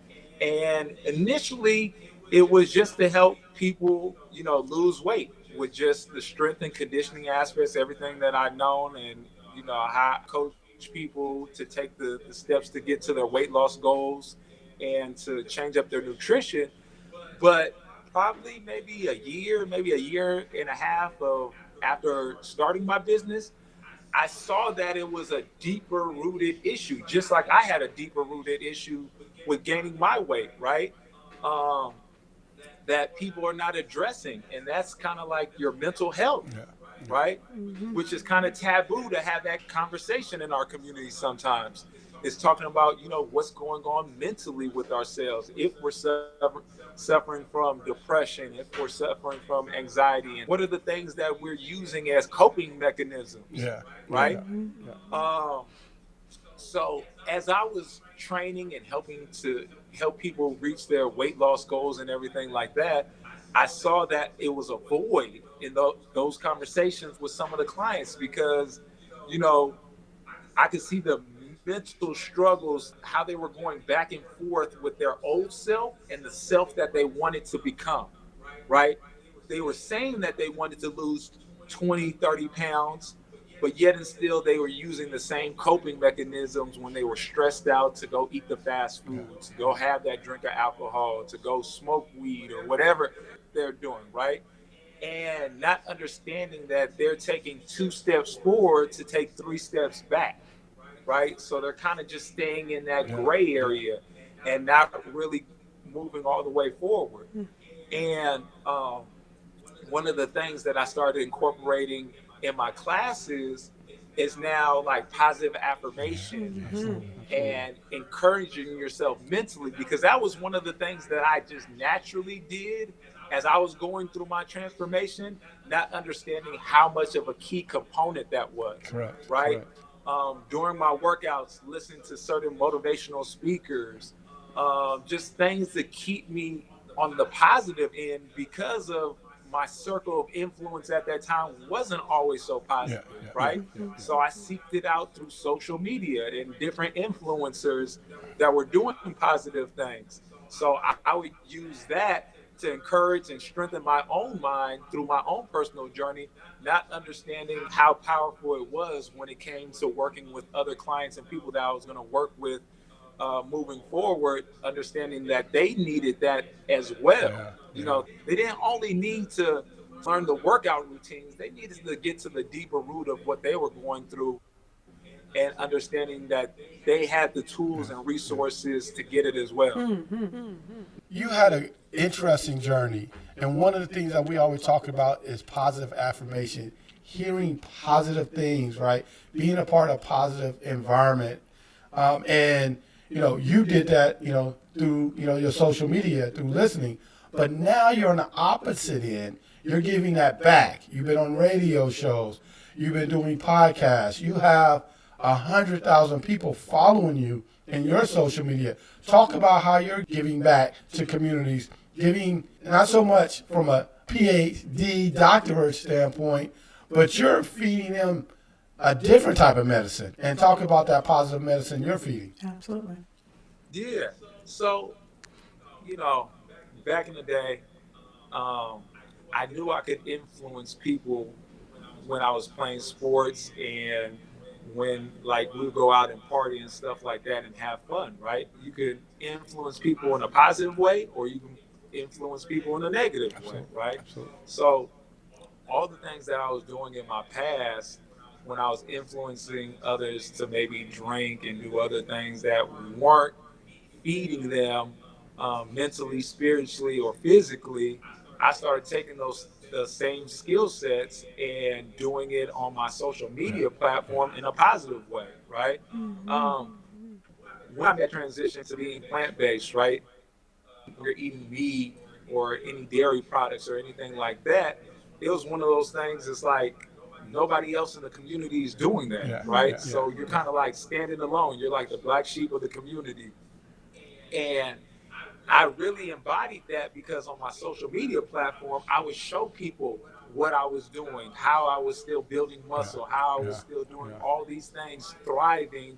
And initially, it was just to help people, lose weight with just the strength and conditioning aspects, everything that I've known, and how I coach people to take the steps to get to their weight loss goals and to change up their nutrition. But probably maybe a year and a half of after starting my business, I saw that it was a deeper rooted issue, just like I had a deeper rooted issue with gaining my weight, right? That people are not addressing, and that's kind of like your mental health. Yeah. Right? Which is kind of taboo to have that conversation in our community sometimes. It's talking about, what's going on mentally with ourselves. If we're suffering from depression, if we're suffering from anxiety, and what are the things that we're using as coping mechanisms? Yeah. Right? Yeah. So as I was training and helping to help people reach their weight loss goals and everything like that, I saw that it was a void in those conversations with some of the clients because, I could see the mental struggles, how they were going back and forth with their old self and the self that they wanted to become, right? They were saying that they wanted to lose 20, 30 pounds, but yet and still they were using the same coping mechanisms when they were stressed out to go eat the fast food, to go have that drink of alcohol, to go smoke weed or whatever they're doing, right? And not understanding that they're taking 2 steps forward to take 3 steps back, right? So they're kind of just staying in that gray area and not really moving all the way forward. And one of the things that I started incorporating in my classes is now like positive affirmation and encouraging yourself mentally, because that was one of the things that I just naturally did as I was going through my transformation, not understanding how much of a key component that was. Correct. Right. Correct. During my workouts, listening to certain motivational speakers, just things to keep me on the positive end, because of my circle of influence at that time wasn't always so positive, right? So I seeked it out through social media and different influencers that were doing positive things. So I would use that to encourage and strengthen my own mind through my own personal journey, not understanding how powerful it was when it came to working with other clients and people that I was going to work with moving forward, understanding that they needed that as well. You know, they didn't only need to learn the workout routines, they needed to get to the deeper root of what they were going through, and understanding that they had the tools and resources to get it as well. You had an interesting journey, and one of the things that we always talk about is positive affirmation, hearing positive things, right? Being a part of a positive environment. And, you know, you did that, you know, through, you know, your social media, through listening. But now you're on the opposite end. You're giving that back. You've been on radio shows. You've been doing podcasts. You have 100,000 people following you in your social media. Talk about how you're giving back to communities, giving not so much from a PhD doctorate standpoint, but you're feeding them a different type of medicine, and talk about that positive medicine you're feeding. Absolutely. Yeah. So, you know, back in the day, I knew I could influence people when I was playing sports, and when like we would go out and party and stuff like that and have fun, right? You could influence people in a positive way, or you can influence people in a negative way, right? Absolutely. So all the things that I was doing in my past, when I was influencing others to maybe drink and do other things that weren't feeding them mentally, spiritually, or physically, I started taking the same skill sets and doing it on my social media platform in a positive way, right? When I made that transition to being plant-based, right? You're eating meat or any dairy products or anything like that, it was one of those things. It's like nobody else in the community is doing that, right? So you're kind of like standing alone. You're like the black sheep of the community. And I really embodied that, because on my social media platform, I would show people what I was doing, how I was still building muscle, how I was still doing all these things, thriving.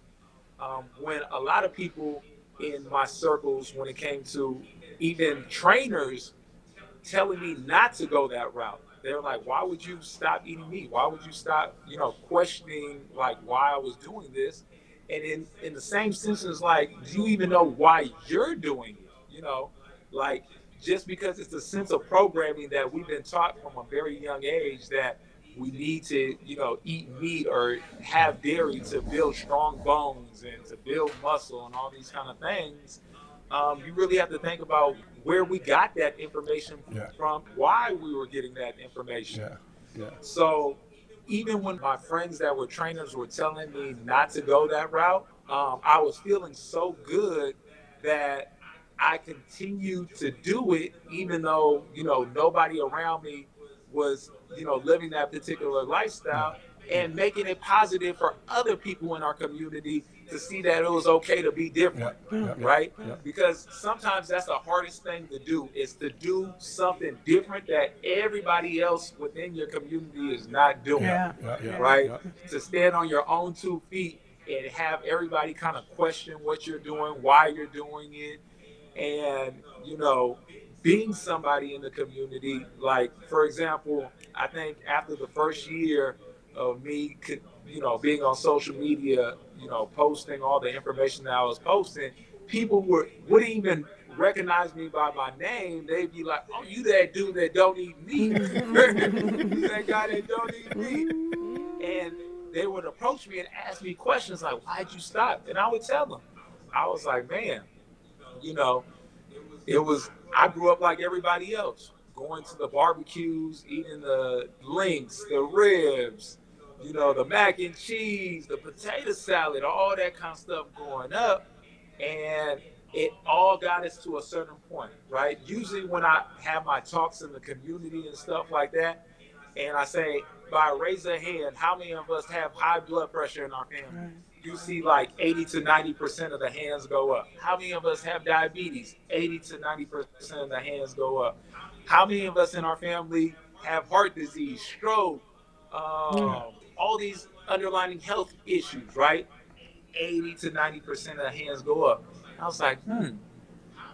When a lot of people in my circles, when it came to even trainers, telling me not to go that route. They're like, why would you stop eating meat? Why would you stop, you know, questioning like why I was doing this? And in the same sense, it's like, do you even know why you're doing it? You know, like, just because it's a sense of programming that we've been taught from a very young age that we need to, you know, eat meat or have dairy to build strong bones and to build muscle and all these kind of things. You really have to think about where we got that information from, why we were getting that information. So even when my friends that were trainers were telling me not to go that route, I was feeling so good that I continued to do it, even though, you know, nobody around me was, you know, living that particular lifestyle, and making it positive for other people in our community to see that it was okay to be different, right? Because sometimes that's the hardest thing to do, is to do something different that everybody else within your community is not doing, right? To stand on your own 2 feet and have everybody kind of question what you're doing, why you're doing it, and, you know, being somebody in the community. Like, for example, I think after the first year of me being on social media, posting all the information that I was posting, people wouldn't even recognize me by my name. They'd be like, "Oh, you that dude that don't eat meat. You that guy that don't eat meat." And they would approach me and ask me questions like, "Why'd you stop?" And I would tell them. I was like, "Man, you know, I grew up like everybody else, going to the barbecues, eating the links, the ribs, the mac and cheese, the potato salad, all that kind of stuff growing up." And it all got us to a certain point, right? Usually when I have my talks in the community and stuff like that, and I say, by raise a hand, how many of us have high blood pressure in our family? Right. You see like 80 to 90% of the hands go up. How many of us have diabetes? 80 to 90% of the hands go up. How many of us in our family have heart disease, stroke, all these underlying health issues, right? 80 to 90% of the hands go up. I was like,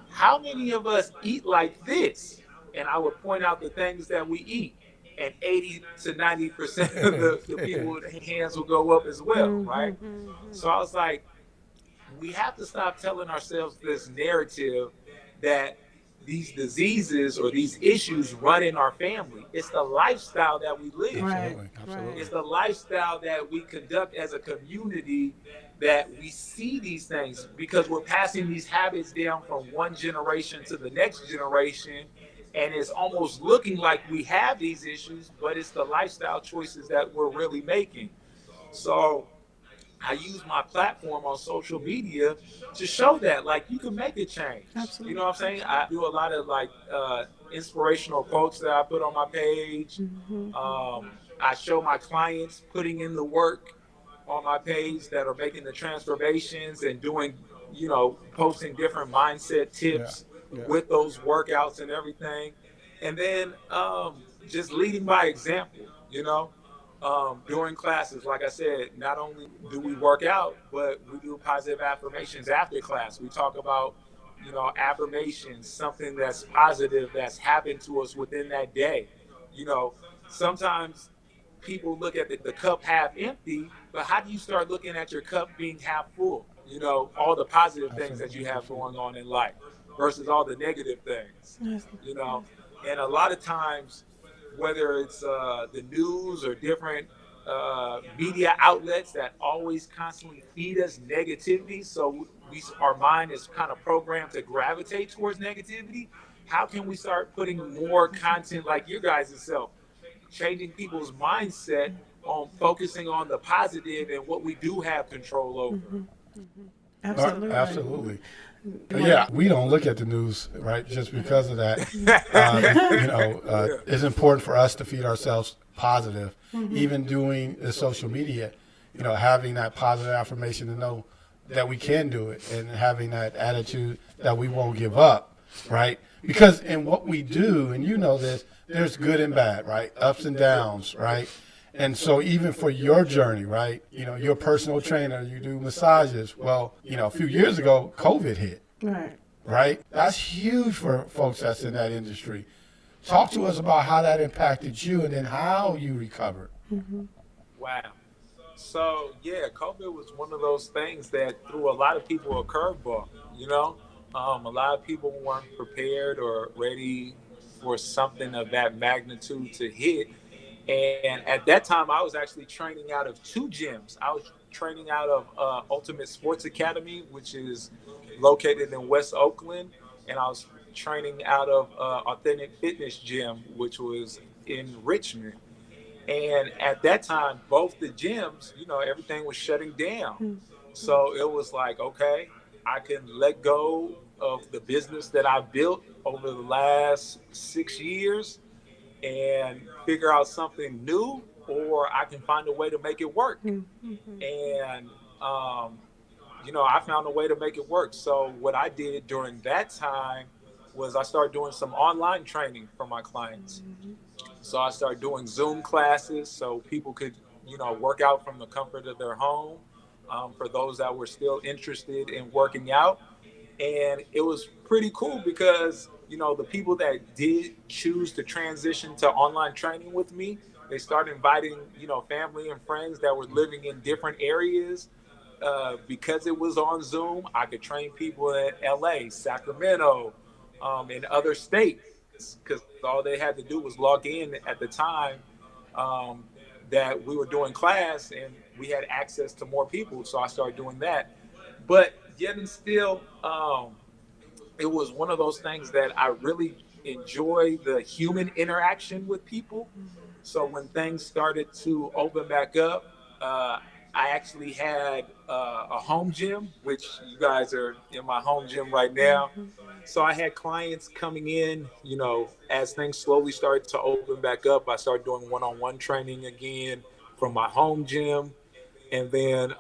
how many of us eat like this? And I would point out the things that we eat. And 80 to 90% of the people with hands will go up as well, right? So I was like, we have to stop telling ourselves this narrative that these diseases or these issues run in our family. It's the lifestyle that we live. Right. Absolutely. It's the lifestyle that we conduct as a community, that we see these things, because we're passing these habits down from one generation to the next generation. And it's almost looking like we have these issues, but it's the lifestyle choices that we're really making. So I use my platform on social media to show that, like, you can make a change. Absolutely. You know what I'm saying? I do a lot of inspirational quotes that I put on my page. I show my clients putting in the work on my page that are making the transformations and doing, posting different mindset tips with those workouts and everything. And then just leading by example, during classes. Like I said, not only do we work out, but we do positive affirmations after class. We talk about, affirmations, something that's positive that's happened to us within that day. Sometimes people look at the cup half empty, but how do you start looking at your cup being half full? All the positive things that you have going on in life versus all the negative things, and a lot of times, whether it's the news or different media outlets that always constantly feed us negativity, so our mind is kind of programmed to gravitate towards negativity. How can we start putting more content like your guys' self, changing people's mindset on focusing on the positive and what we do have control over? Absolutely. Absolutely. Yeah, we don't look at the news, right? Just because of that. It's important for us to feed ourselves positive. Even doing the social media, having that positive affirmation to know that we can do it, and having that attitude that we won't give up, right? Because in what we do, and this, there's good and bad, right? Ups and downs, right? And so even for your journey, right, you're a personal trainer, you do massages. Well, a few years ago, COVID hit, right? That's huge for folks that's in that industry. Talk to us about how that impacted you and then how you recovered. Wow. So, COVID was one of those things that threw a lot of people a curveball, a lot of people weren't prepared or ready for something of that magnitude to hit. And at that time, I was actually training out of two gyms. I was training out of Ultimate Sports Academy, which is located in West Oakland. And I was training out of Authentic Fitness Gym, which was in Richmond. And at that time, both the gyms, everything was shutting down. So it was like, okay, I can let go of the business that I built over the last 6 years and figure out something new, or I can find a way to make it work. And, I found a way to make it work. So what I did during that time was I started doing some online training for my clients. So I started doing Zoom classes so people could, work out from the comfort of their home, for those that were still interested in working out. And it was pretty cool because, the people that did choose to transition to online training with me, They started inviting, family and friends that were living in different areas. Because it was on Zoom, I could train people in LA, Sacramento, in other states, because all they had to do was log in at the time um, that we were doing class, and we had access to more people. So I started doing that. But yet and still, it was one of those things that I really enjoy the human interaction with people. So when things started to open back up, I actually had a home gym, which you guys are in my home gym right now. So I had clients coming in, as things slowly started to open back up. I started doing one-on-one training again from my home gym. And then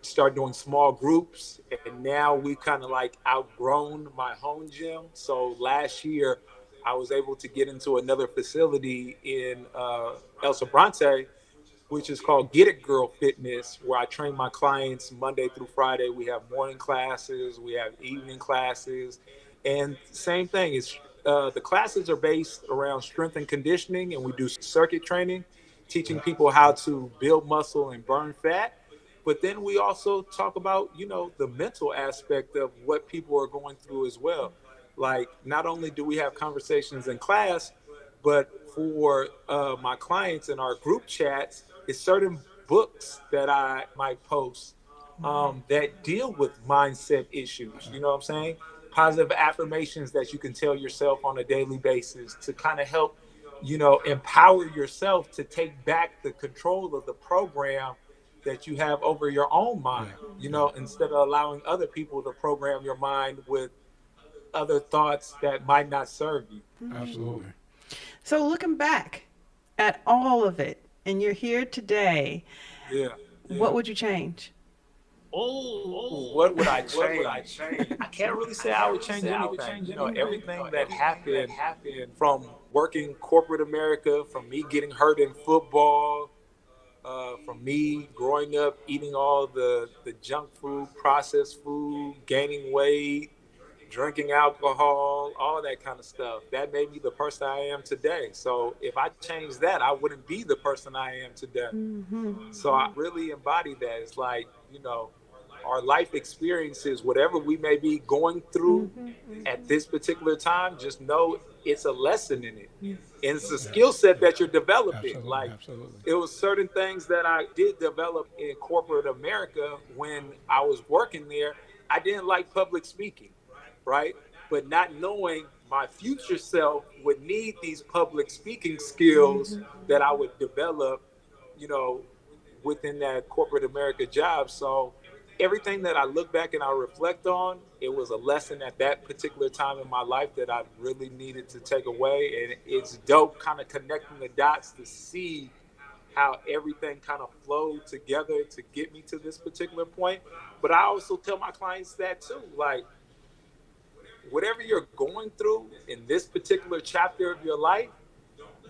start doing small groups, and now we kind of like outgrown my home gym. So last year I was able to get into another facility in El Sobrante, which is called Get It Girl Fitness, where I train my clients Monday through Friday. We have morning classes, we have evening classes, and same thing is the classes are based around strength and conditioning, and we do circuit training, teaching people how to build muscle and burn fat. But then we also talk about, the mental aspect of what people are going through as well. Like, not only do we have conversations in class, but for my clients in our group chats, it's certain books that I might post that deal with mindset issues. You know what I'm saying? Positive affirmations that you can tell yourself on a daily basis to kind of help, empower yourself to take back the control of the program that you have over your own mind, instead of allowing other people to program your mind with other thoughts that might not serve you. Absolutely. So looking back at all of it, and you're here today, Yeah. what would you change? Oh, what would I change? I can't really say I would change anything. Everything that happened from working corporate America, from me getting hurt in football, from me growing up eating all the junk food, processed food, gaining weight, drinking alcohol, all that kind of stuff. That made me the person I am today. So if I changed that, I wouldn't be the person I am today. So I really embody that. It's like, our life experiences, whatever we may be going through at this particular time, just know it's a lesson in it. And it's a skill set that you're developing. Absolutely. It was certain things that I did develop in corporate America when I was working there. I didn't like public speaking, right? But not knowing my future self would need these public speaking skills that I would develop, you know, within that corporate America job. So everything that I look back and I reflect on, it was a lesson at that particular time in my life that I really needed to take away. And it's dope kind of connecting the dots to see how everything kind of flowed together to get me to this particular point. But I also tell my clients that too, like, whatever you're going through in this particular chapter of your life,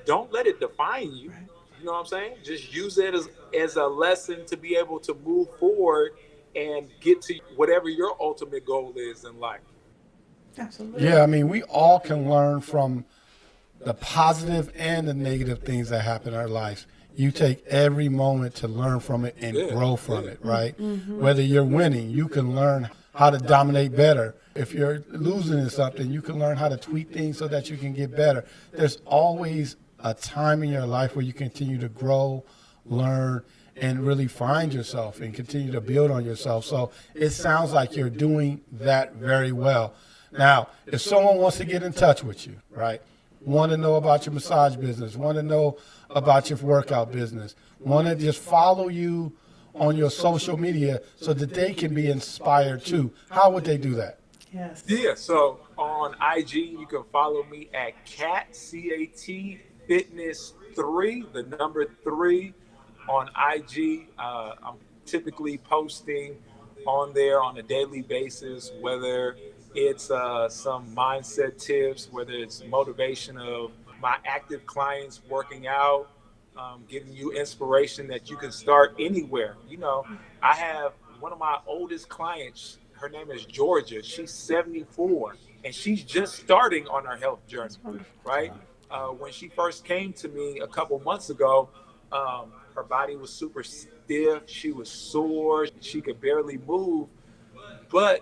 don't let it define you. You know what I'm saying? Just use it as a lesson to be able to move forward and get to whatever your ultimate goal is in life. Absolutely. Yeah, I mean, we all can learn from the positive and the negative things that happen in our lives. You take every moment to learn from it and grow from it, right? Whether you're winning, you can learn how to dominate better. If you're losing in something, you can learn how to tweak things so that you can get better. There's always a time in your life where you continue to grow, learn, and really find yourself and continue to build on yourself. So it sounds like you're doing that very well. Now, if someone wants to get in touch with you, right, want to know about your massage business, want to know about your workout business, want to just follow you on your social media so that they can be inspired too, how would they do that? Yes. Yeah, so on IG, you can follow me at Cat, C-A-T, Fitness 3, the number 3 on IG. I'm typically posting on there on a daily basis, whether it's some mindset tips, whether it's motivation of my active clients working out, giving you inspiration that you can start anywhere. You know, I have one of my oldest clients, her name is Georgia. She's 74 and she's just starting on her health journey, right? when she first came to me a couple months ago, her body was super stiff. She was sore. She could barely move. But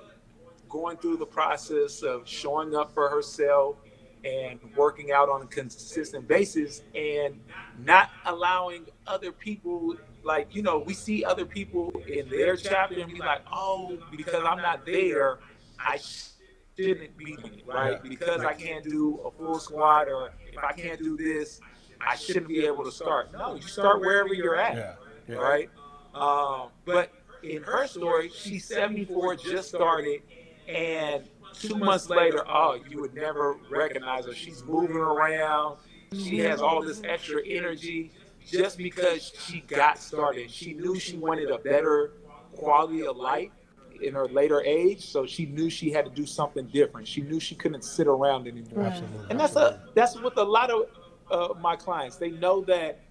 going through the process of showing up for herself and working out on a consistent basis and not allowing other people, like, you know, we see other people in their chapter and be like, oh, because I'm not there, I shouldn't be doing it, right? Yeah. Because I can't do a full squat, or if I can't do this, I shouldn't be able to start. No, you start wherever you're at, right? But in her story, she's 74, just started, and 2 months later, oh, you would never recognize her. She's moving around. She has all this extra energy just because she got started. She knew she wanted a better quality of life in her later age, so she knew she had to do something different. She knew she couldn't sit around anymore. Absolutely. And that's with a lot of my clients. They know that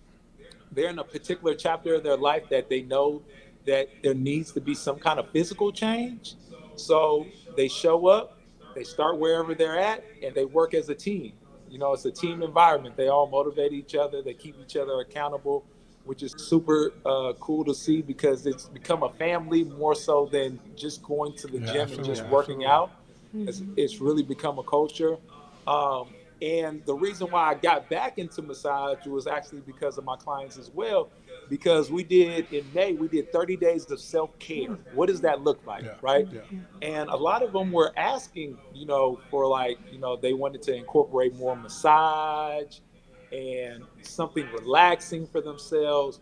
they're in a particular chapter of their life that they know that there needs to be some kind of physical change. So they show up, they start wherever they're at, and they work as a team. You know, it's a team environment. They all motivate each other. They keep each other accountable, which is super cool to see, because it's become a family more so than just going to the gym and just working out. It's really become a culture. And the reason why I got back into massage was actually because of my clients as well, because in May, we did 30 days of self-care. What does that look like, right? Yeah. And a lot of them were asking, you know, for like, you know, they wanted to incorporate more massage and something relaxing for themselves.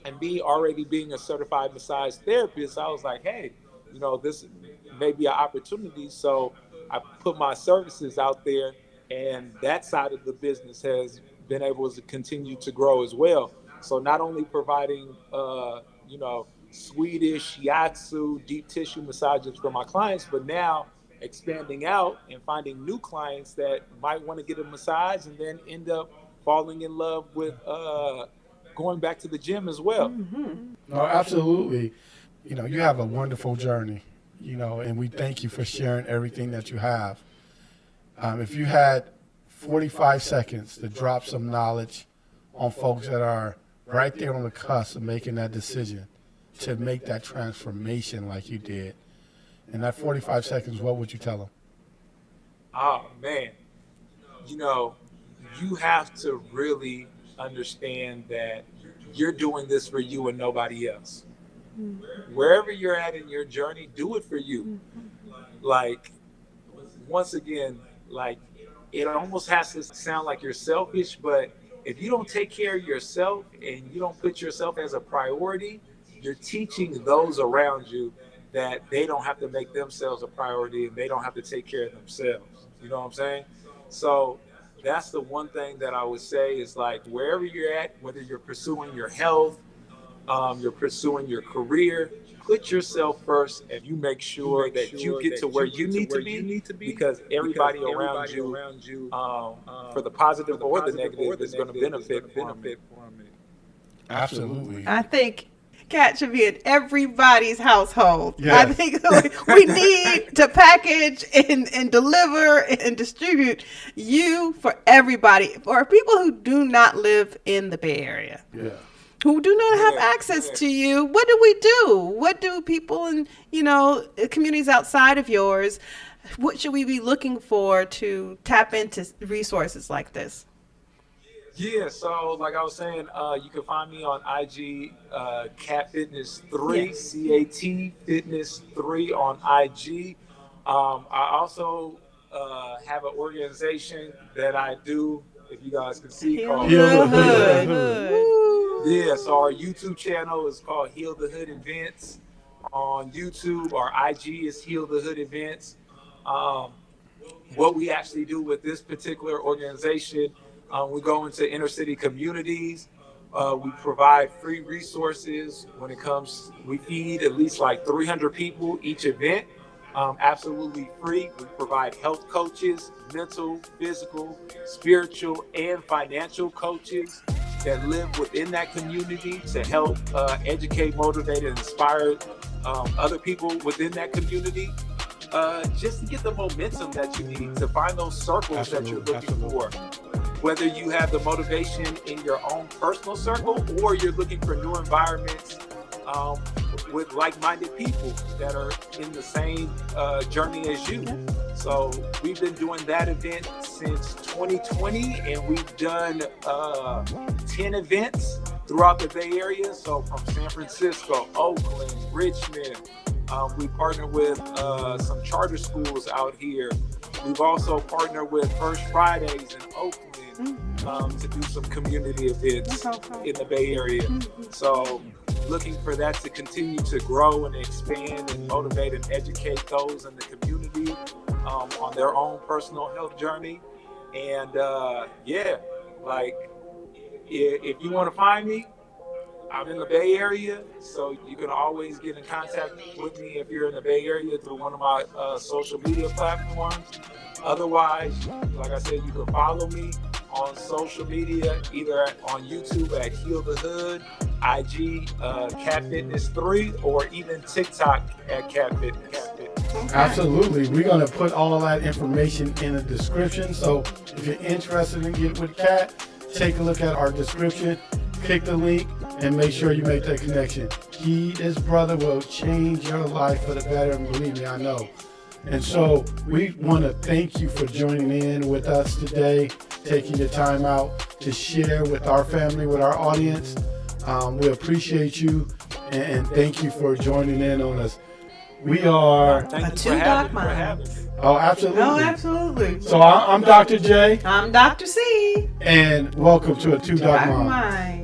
And me already being a certified massage therapist, I was like, hey, you know, this may be an opportunity. So I put my services out there, and that side of the business has been able to continue to grow as well. So not only providing, you know, Swedish, Shiatsu, deep tissue massages for my clients, but now expanding out and finding new clients that might want to get a massage and then end up falling in love with going back to the gym as well. No, absolutely. You know, you have a wonderful journey, you know, and we thank you for sharing everything that you have. If you had 45 seconds to drop some knowledge on folks that are right there on the cusp of making that decision to make that transformation like you did, in that 45 seconds, what would you tell them? Oh, man. You know, you have to really understand that you're doing this for you and nobody else. Wherever you're at in your journey, do it for you. Like, once again, like, it almost has to sound like you're selfish, but if you don't take care of yourself and you don't put yourself as a priority, you're teaching those around you that they don't have to make themselves a priority and they don't have to take care of themselves. You know what I'm saying? So that's the one thing that I would say is, like, wherever you're at, whether you're pursuing your health, you're pursuing your career, put yourself first, and you make sure that you get to where you need to be, because everybody around you, for the positive or the negative, is going to benefit from it. Absolutely. I think Cat should be in everybody's household. Yes. I think we need to package and deliver and distribute you for everybody, for people who do not live in the Bay Area. Yeah. Who do not have access to you. What do we do? What do people in, you know, communities outside of yours, what should we be looking for to tap into resources like this? Yeah, so like I was saying, you can find me on IG, Cat Fitness 3, CAT Fitness 3 on IG. I also have an organization that I do, if you guys can see, called Heal the Hood. Yeah, so our YouTube channel is called Heal the Hood Events. On YouTube, our IG is Heal the Hood Events. What we actually do with this particular organization, we go into inner city communities. We provide free resources when it comes, we feed at least like 300 people each event, absolutely free. We provide health coaches, mental, physical, spiritual, and financial coaches that live within that community to help educate, motivate, and inspire other people within that community, just to get the momentum that you need to find those circles that you're looking for. whether you have the motivation in your own personal circle or you're looking for new environments with like-minded people that are in the same journey as you. So we've been doing that event since 2020, and we've done 10 events throughout the Bay Area. So from San Francisco, Oakland, Richmond. We partner with some charter schools out here. We've also partnered with First Fridays in Oakland to do some community events in the Bay Area. So looking for that to continue to grow and expand and motivate and educate those in the community on their own personal health journey. And if you want to find me, I'm in the Bay Area, so you can always get in contact with me if you're in the Bay Area through one of my social media platforms. Otherwise, like I said, you can follow me on social media, either on YouTube at Heal the Hood, IG Cat Fitness 3, or even TikTok at Cat Fitness. Absolutely. We're going to put all that information in the description. So if you're interested in getting with Cat, take a look at our description, click the link, and make sure you make that connection. His brother will change your life for the better, and believe me, I know. And so we want to thank you for joining in with us today, taking your time out to share with our family, with our audience. We appreciate you, and thank you for joining in on us. We are Thank A you two for doc having mind. me. Oh, absolutely. Oh, absolutely. So I'm Dr. J, I'm Dr. C. and welcome to A Two Doc Mind. Mind.